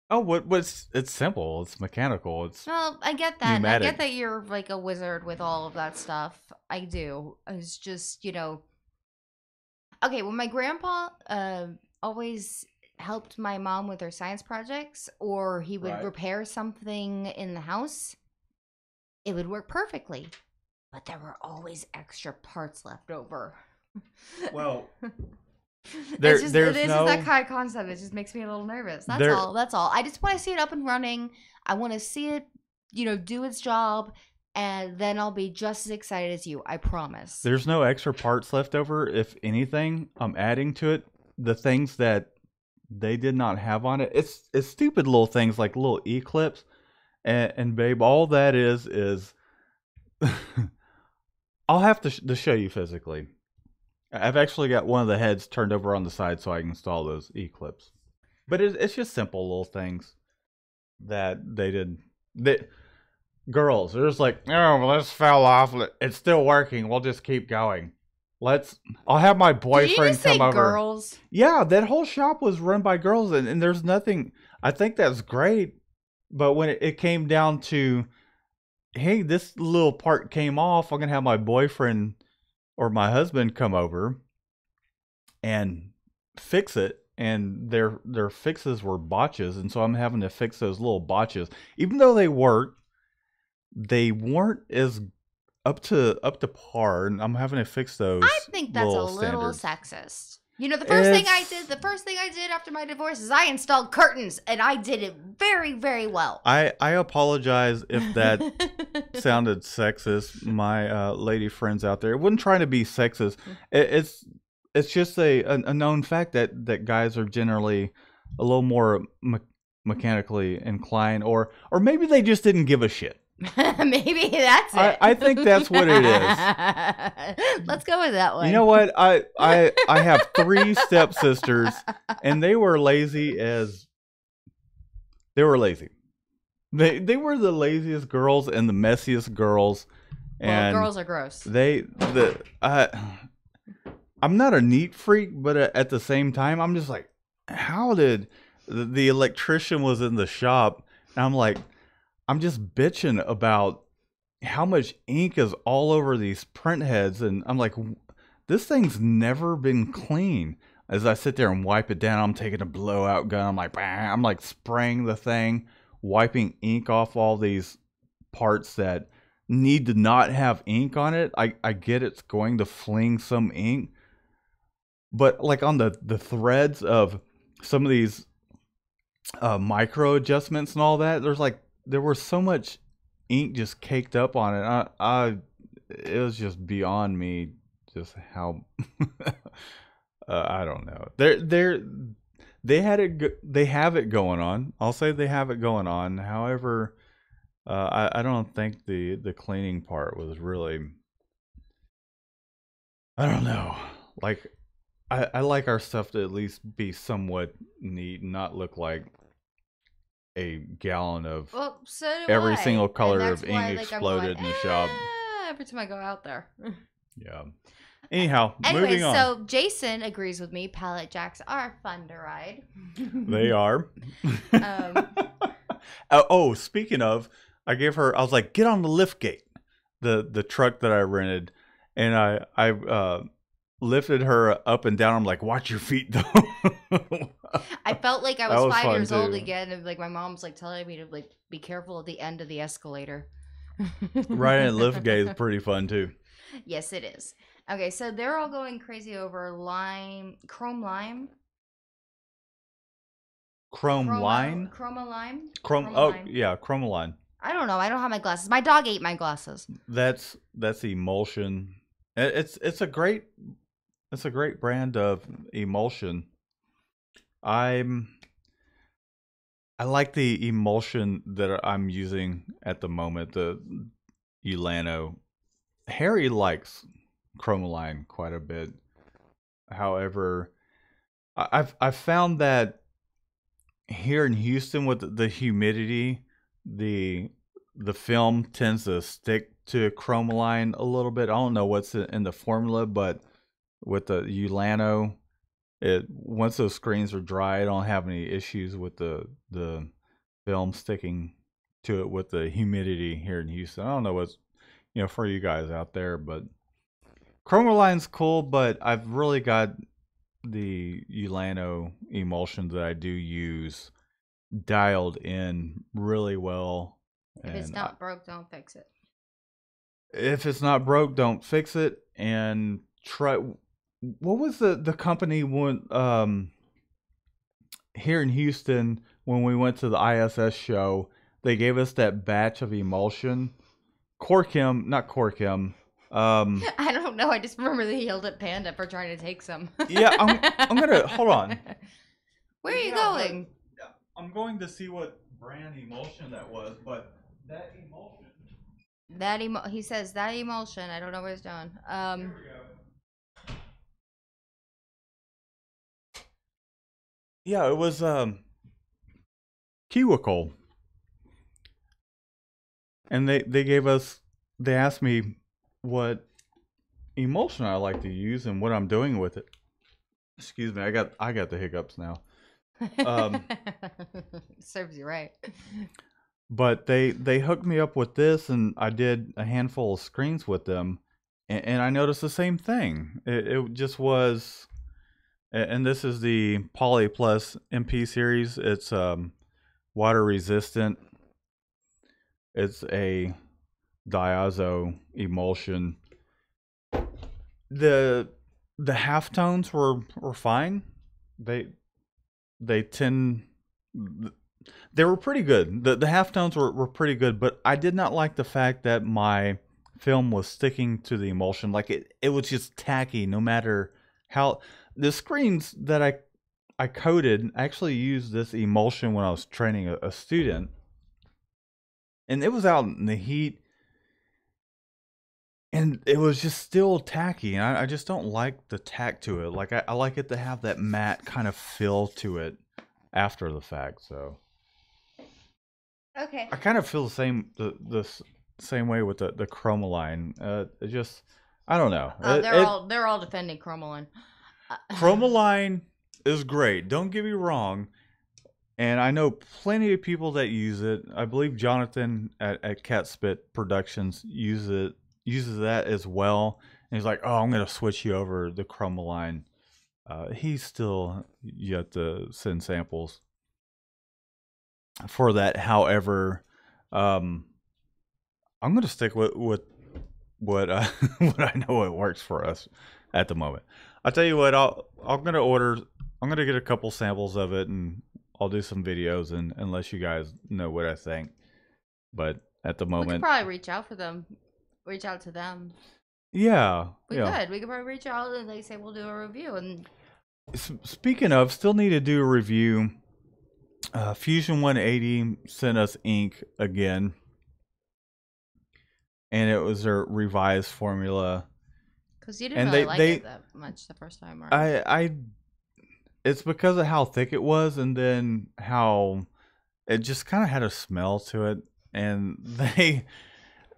Oh, it's simple. It's mechanical. Well, I get that. Pneumatic. I get that you're like a wizard with all of that stuff. I do. It's just okay, well, my grandpa always helped my mom with her science projects, or he would repair something in the house. It would work perfectly, but there were always extra parts left over. Well, this is that kind of concept. It just makes me a little nervous. That's all. I just want to see it up and running. I want to see it, do its job. And then I'll be just as excited as you. I promise. There's no extra parts left over. If anything, I'm adding to it the things that they did not have on it. It's stupid little things like little E-clips. And babe, all that is I'll have to show you physically. I've actually got one of the heads turned over on the side so I can install those E-clips. But it's just simple little things that they did. Girls, they're just like, oh, well, this fell off. It's still working. We'll just keep going. let's. I'll have my Did you boyfriend just say come over. girls? Yeah, that whole shop was run by girls, and there's nothing. I think that's great, but when it came down to, hey, this little part came off, I'm gonna have my boyfriend or my husband come over and fix it. And their fixes were botches, and so I'm having to fix those little botches. Even though they weren't as up to par, and I'm having to fix those. I think that's a little little standards. sexist. You know, the first thing It's I did after my divorce is I installed curtains, and I did it very, very well. I apologize if that sounded sexist. My lady friends out there, it wasn't trying to be sexist. It's just a known fact that guys are generally a little more mechanically inclined, or maybe they just didn't give a shit. Maybe that's it. I think that's what it is. Let's go with that one. You know what? I have 3 stepsisters, and they were lazy as they were lazy. They were the laziest girls and the messiest girls. And girls are gross. I'm not a neat freak, but at the same time, I'm just like, how did the electrician was in the shop? And I'm like, I'm just bitching about how much ink is all over these print heads. And I'm like, this thing's never been clean. As I sit there and wipe it down, I'm taking a blowout gun. I'm like, bah! I'm like spraying the thing, wiping ink off all these parts that need to not have ink on it. I get it's going to fling some ink. But like on the threads of some of these micro adjustments and all that, there was so much ink just caked up on it. It was just beyond me, just how I don't know. They have it going on. I'll say they have it going on. However, I don't think the cleaning part was really. I don't know. Like, I like our stuff to at least be somewhat neat and not look like a gallon of every single color of ink exploded in the shop. Every time I go out there. Yeah. Anyhow, anyway, moving on. So Jason agrees with me. Pallet jacks are fun to ride. They are. Speaking of, I was like, get on the lift gate, the truck that I rented, and I lifted her up and down. I'm like, watch your feet though. I felt like I was 5 years old again, and like my mom's like telling me to like be careful at the end of the escalator. Riding at lift gate is pretty fun too. Yes, it is. Okay, so they're all going crazy over chrome lime. Yeah, chromoline. I don't know. I don't have my glasses. My dog ate my glasses. That's emulsion. It's a great brand of emulsion. I like the emulsion that I'm using at the moment, the Ulano. Harry likes chromoline quite a bit. However, I've found that here in Houston with the humidity, the film tends to stick to chromoline a little bit. I don't know what's in the formula, but with the Ulano, once those screens are dry, I don't have any issues with the film sticking to it with the humidity here in Houston. I don't know what's for you guys out there, but chromoline's cool. But I've really got the Ulano emulsion that I do use dialed in really well. If it's not broke, don't fix it. If it's not broke, don't fix it. And try. What was the company here in Houston when we went to the ISS show? They gave us that batch of emulsion. Not Corkim. I don't know. I just remember they yelled at Panda for trying to take some. Yeah, I'm gonna hold on. Where are you going? I'm going to see what brand emulsion that was, but that emulsion. He says that emulsion. I don't know what it's doing. Here we go. Yeah, it was Kiwikol. And they asked me what emulsion I like to use and what I'm doing with it. Excuse me, I got the hiccups now. Um, Serves you right. but they hooked me up with this, and I did a handful of screens with them, and I noticed the same thing. It just was, and this is the Poly Plus MP series. It's water resistant. It's a diazo emulsion. The the halftones were fine. They they tend they were pretty good. The halftones were pretty good, but I did not like the fact that my film was sticking to the emulsion. Like it was just tacky no matter how the screens that I coated. I actually used this emulsion when I was training a student, and it was out in the heat, and it was just still tacky. And I just don't like the tack to it. Like I like it to have that matte kind of feel to it after the fact. So Okay. I kind of feel the same way with the Chromaline. It just I don't know. They're all defending Chromaline. Chromaline is great. Don't get me wrong. And I know plenty of people that use it. I believe Jonathan at Catspit Productions uses that as well. And he's like, "Oh, I'm gonna switch you over the Chromaline." He's still yet to send samples for that. However, um, I'm gonna stick with what what I know it works for us at the moment. I'll tell you what. I'm gonna order. I'm gonna get a couple samples of it, and I'll do some videos and let you guys know what I think. But at the We could moment, probably reach out to them. yeah, We yeah. could. We could probably reach out and they say we'll do a review. And Speaking of, still need to do a review. Fusion 180 sent us ink again, and it was their revised formula. because you didn't And really like it that much the first time, right? I it's because of how thick it was, and then how it just kind of had a smell to it. And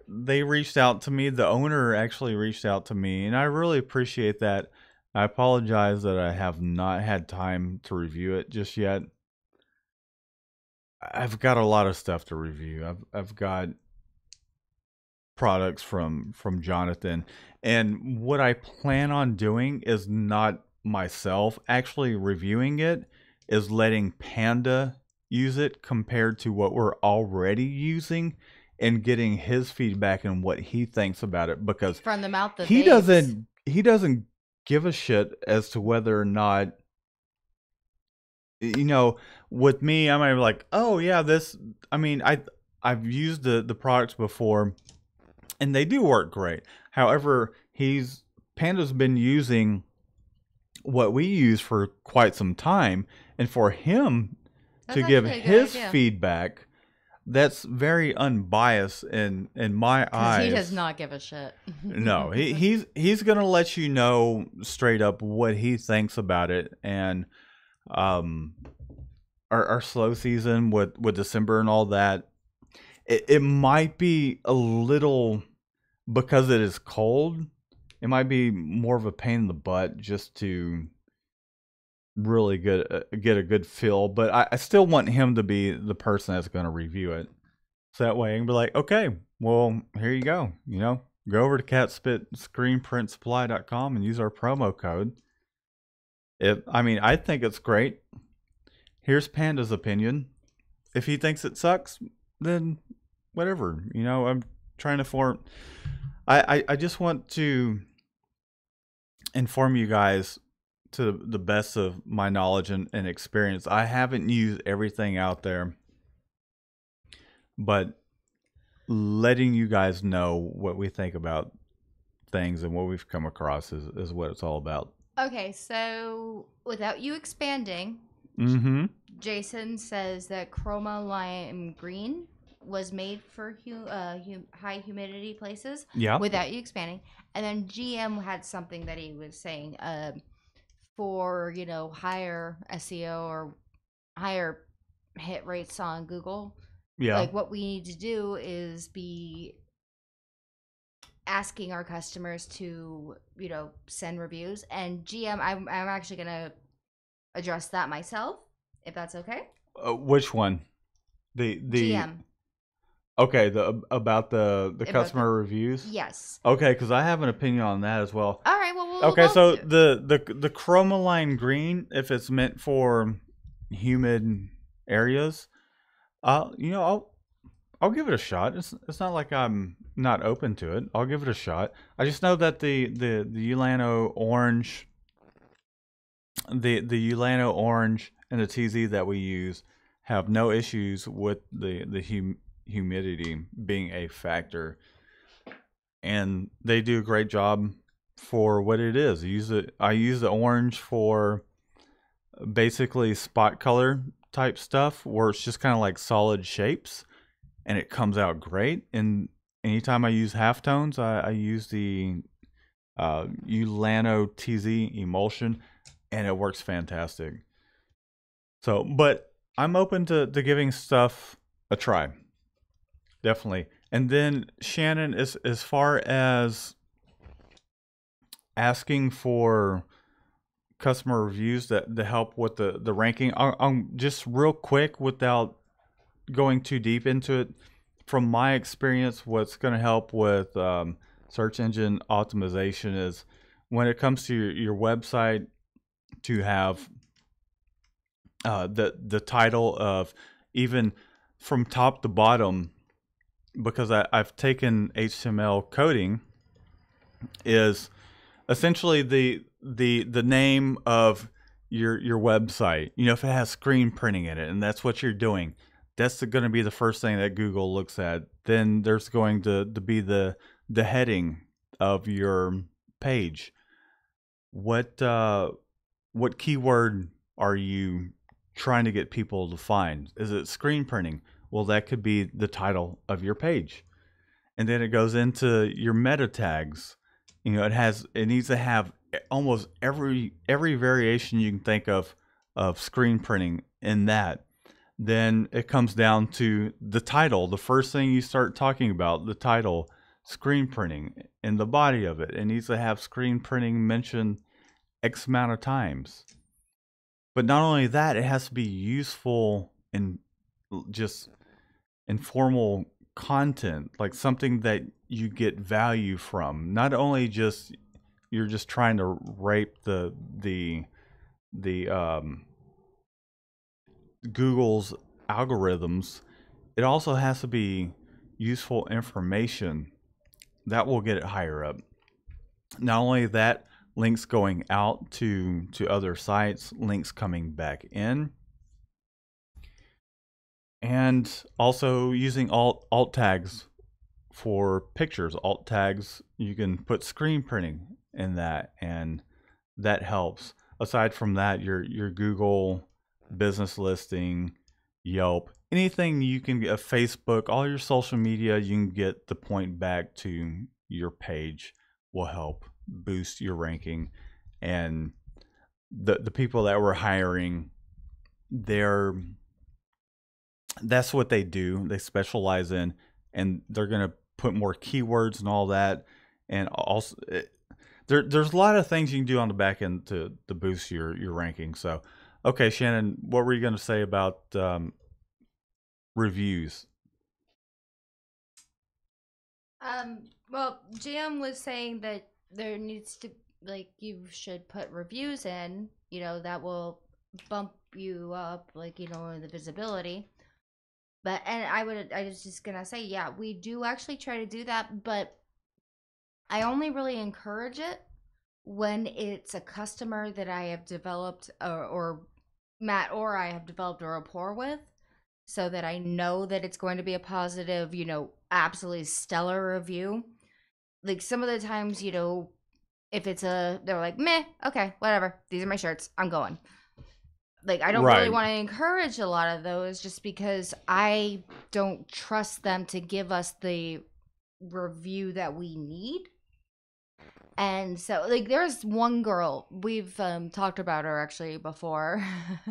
they reached out to me. The owner actually reached out to me, and I really appreciate that. I apologize that I have not had time to review it just yet. I've got a lot of stuff to review. I've got products from Jonathan, and what I plan on doing is not myself actually reviewing it, is letting Panda use it compared to what we're already using, and getting his feedback and what he thinks about it, because From the mouth of he babes. doesn't give a shit as to whether or not, you know, with me I might be like, oh yeah, this, I mean, I've used the products before and they do work great. However, Panda's been using what we use for quite some time, and for him That's to give actually a good his idea. feedback, that's very unbiased in my Because eyes. he does not give a shit. No, he's gonna let you know straight up what he thinks about it. And um our slow season with December and all that, it might be a little, because it is cold, it might be more of a pain in the butt just to really get a good feel. But I still want him to be the person that's going to review it, so that way I can be like, okay, well, here you go. You know, go over to catspitscreenprintsupply.com and use our promo code. I mean, I think it's great. Here's Panda's opinion. If he thinks it sucks, then whatever. You know, I'm trying to form. I just want to inform you guys to the best of my knowledge and experience. I haven't used everything out there, but letting you guys know what we think about things and what we've come across is what it's all about. Okay, so without you expanding, Mm-hmm. Jason says that Chroma Lime Green was made for high humidity places. Yeah. Without you expanding. And then GM had something that he was saying for, higher SEO or higher hit rates on Google. Yeah. Like what we need to do is be asking our customers to, send reviews. And GM, I'm actually gonna address that myself, if that's okay. Which one? The GM okay, the about the about the customer reviews. yes. Okay, because I have an opinion on that as well. All right. Well, we'll Okay, both so do. the chromaline green, if it's meant for humid areas, I'll give it a shot. It's not like I'm not open to it. I'll give it a shot. I just know that the Ulano orange, the Ulano orange and the TZ that we use have no issues with the humidity being a factor, and they do a great job for what it is. I use the orange for basically spot color type stuff where it's just kind of like solid shapes and it comes out great. And anytime I use halftones, I use the Ulano TZ emulsion and it works fantastic. So, but I'm open to giving stuff a try. Definitely. And then Shannon, as far as asking for customer reviews that to help with the ranking, I'm just real quick without going too deep into it. From my experience, what's going to help with search engine optimization is when it comes to your website to have the title of even from top to bottom, because I've taken HTML coding, is essentially the name of your website. You know, if it has screen printing in it and that's what you're doing, that's going to be the first thing that Google looks at. Then there's going to be the heading of your page. What keyword are you trying to get people to find? Is it screen printing? Well, that could be the title of your page. And then it goes into your meta tags. You know, it needs to have almost every variation you can think of screen printing in that. Then it comes down to the title. The first thing you start talking about, the title, screen printing, and the body of it. It needs to have screen printing mentioned X amount of times. But not only that, it has to be useful and just informal content, like something that you get value from. Not only just you're just trying to rape the Google's algorithms. It also has to be useful information that will get it higher up. Not only that, links going out to other sites, links coming back in, and also using alt tags for pictures. Alt tags, you can put screen printing in that, and that helps. Aside from that, your Google business listing, Yelp, anything you can get, Facebook, all your social media, you can get the point back to your page will help boost your ranking. And the people that we're hiring, they're that's what they do. They specialize in, and they're gonna put more keywords and all that. And also, there's a lot of things you can do on the back end to boost your ranking. So, okay, Shannon, what were you gonna say about reviews? Well, GM was saying that there needs to, like, you should put reviews in, that will bump you up, like, in the visibility. But, and I was just gonna say, yeah, we do actually try to do that, but I only really encourage it when it's a customer that I have developed, or Matt or I have developed a rapport with, so that I know that it's going to be a positive, absolutely stellar review. Like, some of the times, if they're like, meh, okay, whatever, these are my shirts, I'm going. Like, I don't really Right. want to encourage a lot of those just because I don't trust them to give us the review that we need. And so, like, there's one girl, we've talked about her actually before.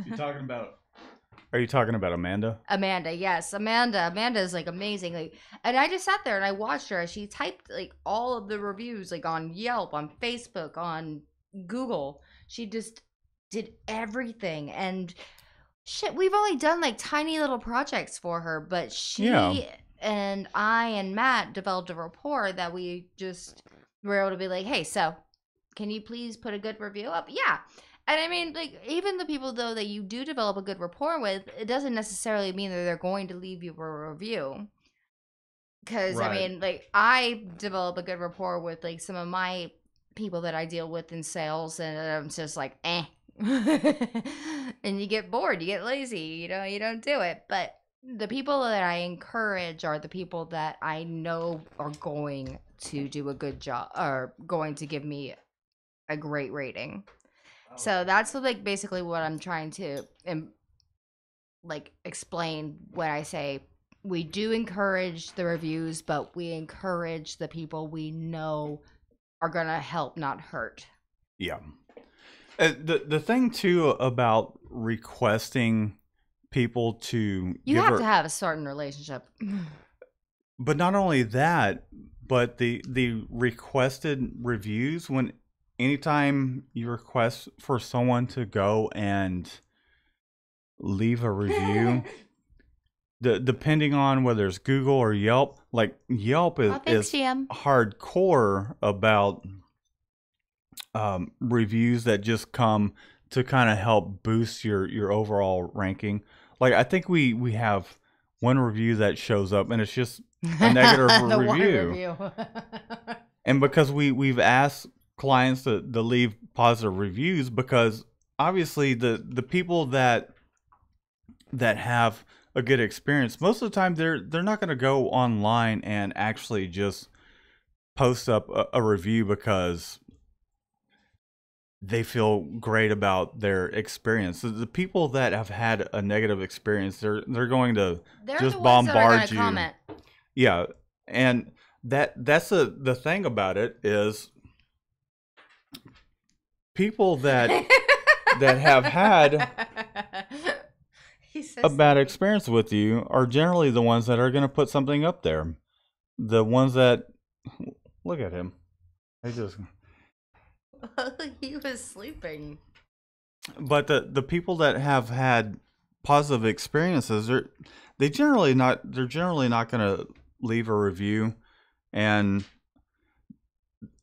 You talking about Are you talking about Amanda? Amanda, yes, Amanda. Amanda is like amazing. Like, and I just sat there and I watched her as she typed like all of the reviews, like on Yelp, on Facebook, on Google. She just did everything, and shit. We've only done like tiny little projects for her, but Yeah. she and I and Matt developed a rapport that we just were able to be like, hey, so can you please put a good review up? Yeah. And I mean, like, even the people, though, that you do develop a good rapport with, it doesn't necessarily mean that they're going to leave you a review. Because, I Right. mean, like, I develop a good rapport with, like, some of my people that I deal with in sales, and I'm just like, eh. And you get bored, you get lazy, you know, you don't do it. But the people that I encourage are the people that I know are going to do a good job, or going to give me a great rating. So that's like basically what I'm trying to like explain when I say we do encourage the reviews, but we encourage the people we know are gonna help, not hurt. Yeah. The thing too about requesting people to You give have her, to have a certain relationship. but not only that, but the requested reviews, when anytime you request for someone to go and leave a review, depending on whether it's Google or Yelp, like Yelp Oh, thanks, is GM. hardcore about reviews that just come to kind of help boost your overall ranking. Like I think we have one review that shows up and it's just a negative The one review. review. And because we've asked clients to leave positive reviews, because obviously the people that have a good experience, most of the time they're not going to go online and actually just post up a review because they feel great about their experience. The people that have had a negative experience, they're going to They're just the ones that are bombard gonna you. comment. Yeah, and that's the thing about it is people that have had a bad experience with you are generally the ones that are going to put something up there. The ones that look at him, they just. He was sleeping. But the people that have had positive experiences, they're generally not going to leave a review. And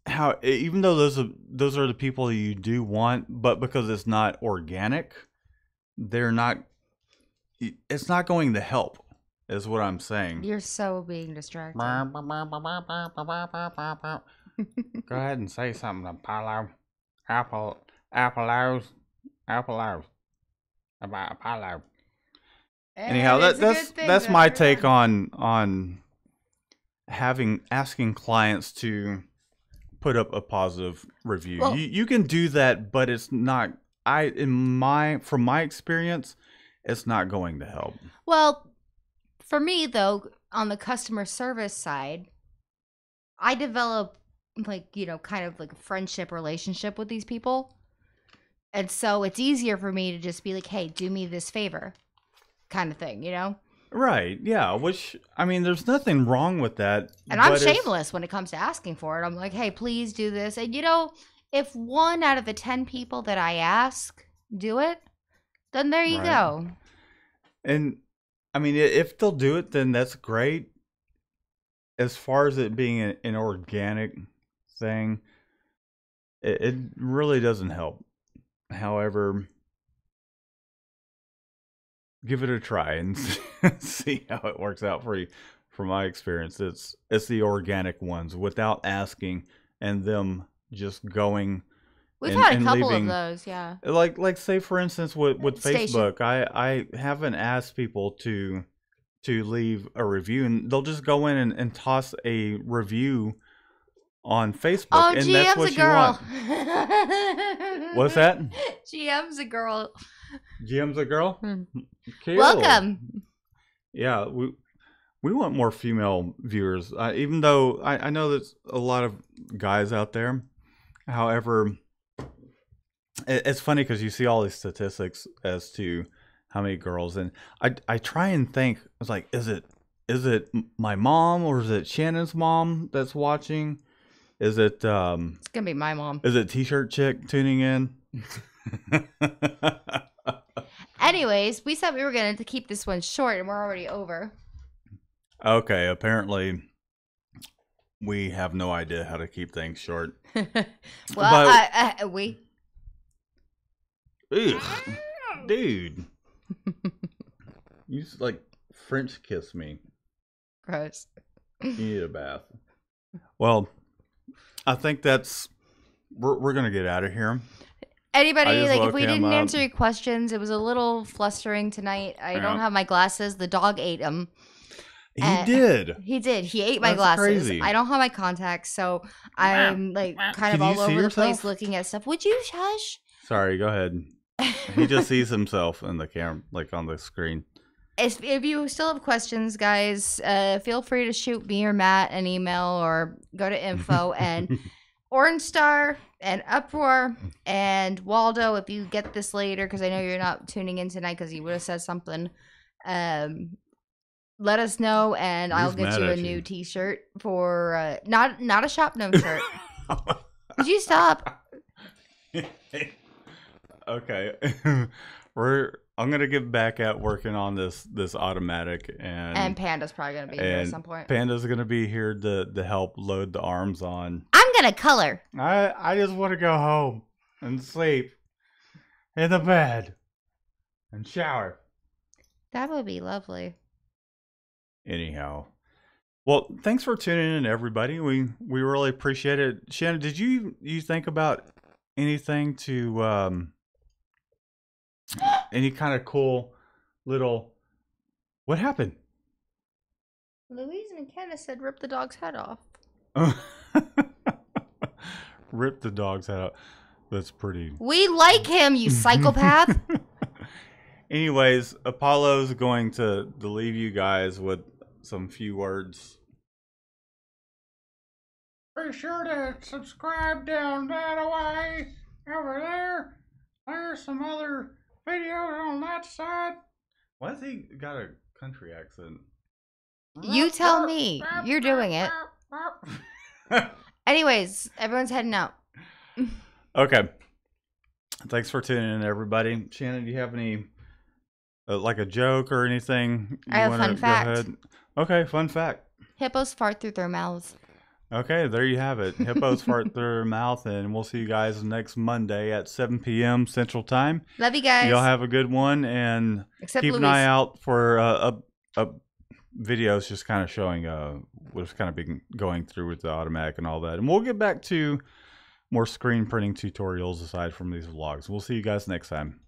how, even though those are the people you do want, but because it's not organic, they're not. It's not going to help, is what I'm saying. You're so being distracted. Go ahead and say something, Apollo. Apollo's about Apollo. Anyhow, that's my take on asking clients to put up a positive review. Well, You can do that, but it's not. From my experience, it's not going to help. Well, for me though, on the customer service side, I develop like, you know, kind of like a friendship relationship with these people. And so it's easier for me to just be like, hey, do me this favor kind of thing, you know? Right, yeah, which, I mean, there's nothing wrong with that. And I'm shameless when it comes to asking for it. I'm like, hey, please do this. And, you know, if 1 out of the 10 people that I ask do it, then there you go. And, I mean, if they'll do it, then that's great. As far as it being an organic thing, it really doesn't help. However, give it a try and see how it works out for you. From my experience, it's the organic ones without asking, and them just going. We've had a couple of those, yeah. Like say for instance with Station. Facebook, I haven't asked people to leave a review, and they'll just go in and toss a review on Facebook, Oh, and GM's that's what a you girl. want. What's that? GM's a girl. GM's a girl. Cool. Welcome. Yeah, we want more female viewers. Even though I know there's a lot of guys out there. However, it's funny because you see all these statistics as to how many girls. And I try and think. I was like, is it my mom or is it Shannon's mom that's watching? Is it It's gonna be my mom. Is it T-shirt chick tuning in? Anyways, we said we were going to keep this one short, and we're already over. Okay, apparently we have no idea how to keep things short. Well, we. Ugh, dude, you just like French kiss me. Gross. You need a bath. Well, I think we're gonna get out of here. Anybody, like, if we didn't answer your questions, it was a little flustering tonight. I don't have my glasses. The dog ate them. He did. He did. He ate my glasses. Crazy. I don't have my contacts, so I'm like kind of all over the place looking at stuff. Would you hush? Sorry, go ahead. He just sees himself in the camera, like on the screen. If you still have questions, guys, feel free to shoot me or Matt an email or go to info and Orange Star and Uproar and Waldo. If you get this later, because I know you're not tuning in tonight because you would have said something, let us know and I'll get you a new T-shirt for not a shop gnome shirt. Would you stop? Okay. I'm gonna get back at working on this automatic, and Panda's probably gonna be here at some point. Panda's gonna be here to help load the arms on. I'm gonna color. I just want to go home and sleep in the bed and shower. That would be lovely. Anyhow, well, thanks for tuning in, everybody. We really appreciate it. Shannon, did you think about anything to any kind of cool little? What happened? Louise McKenna said, "Rip the dog's head off." Rip the dog's head off. That's pretty. We like him, you psychopath. Anyways, Apollo's going to leave you guys with some few words. Be sure to subscribe down that way. Over there. There's some other videos on that side. Why has he got a country accent? You tell me. You're doing it. Anyways, everyone's heading out. Okay. Thanks for tuning in, everybody. Shannon, do you have any, like a joke or anything? I have a fun fact. Okay, fun fact. Hippos fart through their mouths. Okay, there you have it. Hippos fart through their mouth, and we'll see you guys next Monday at 7 p.m. Central Time. Love you guys. Y'all have a good one, and keep an eye out for videos just kind of showing what's kind of been going through with the automatic and all that. And we'll get back to more screen printing tutorials aside from these vlogs. We'll see you guys next time.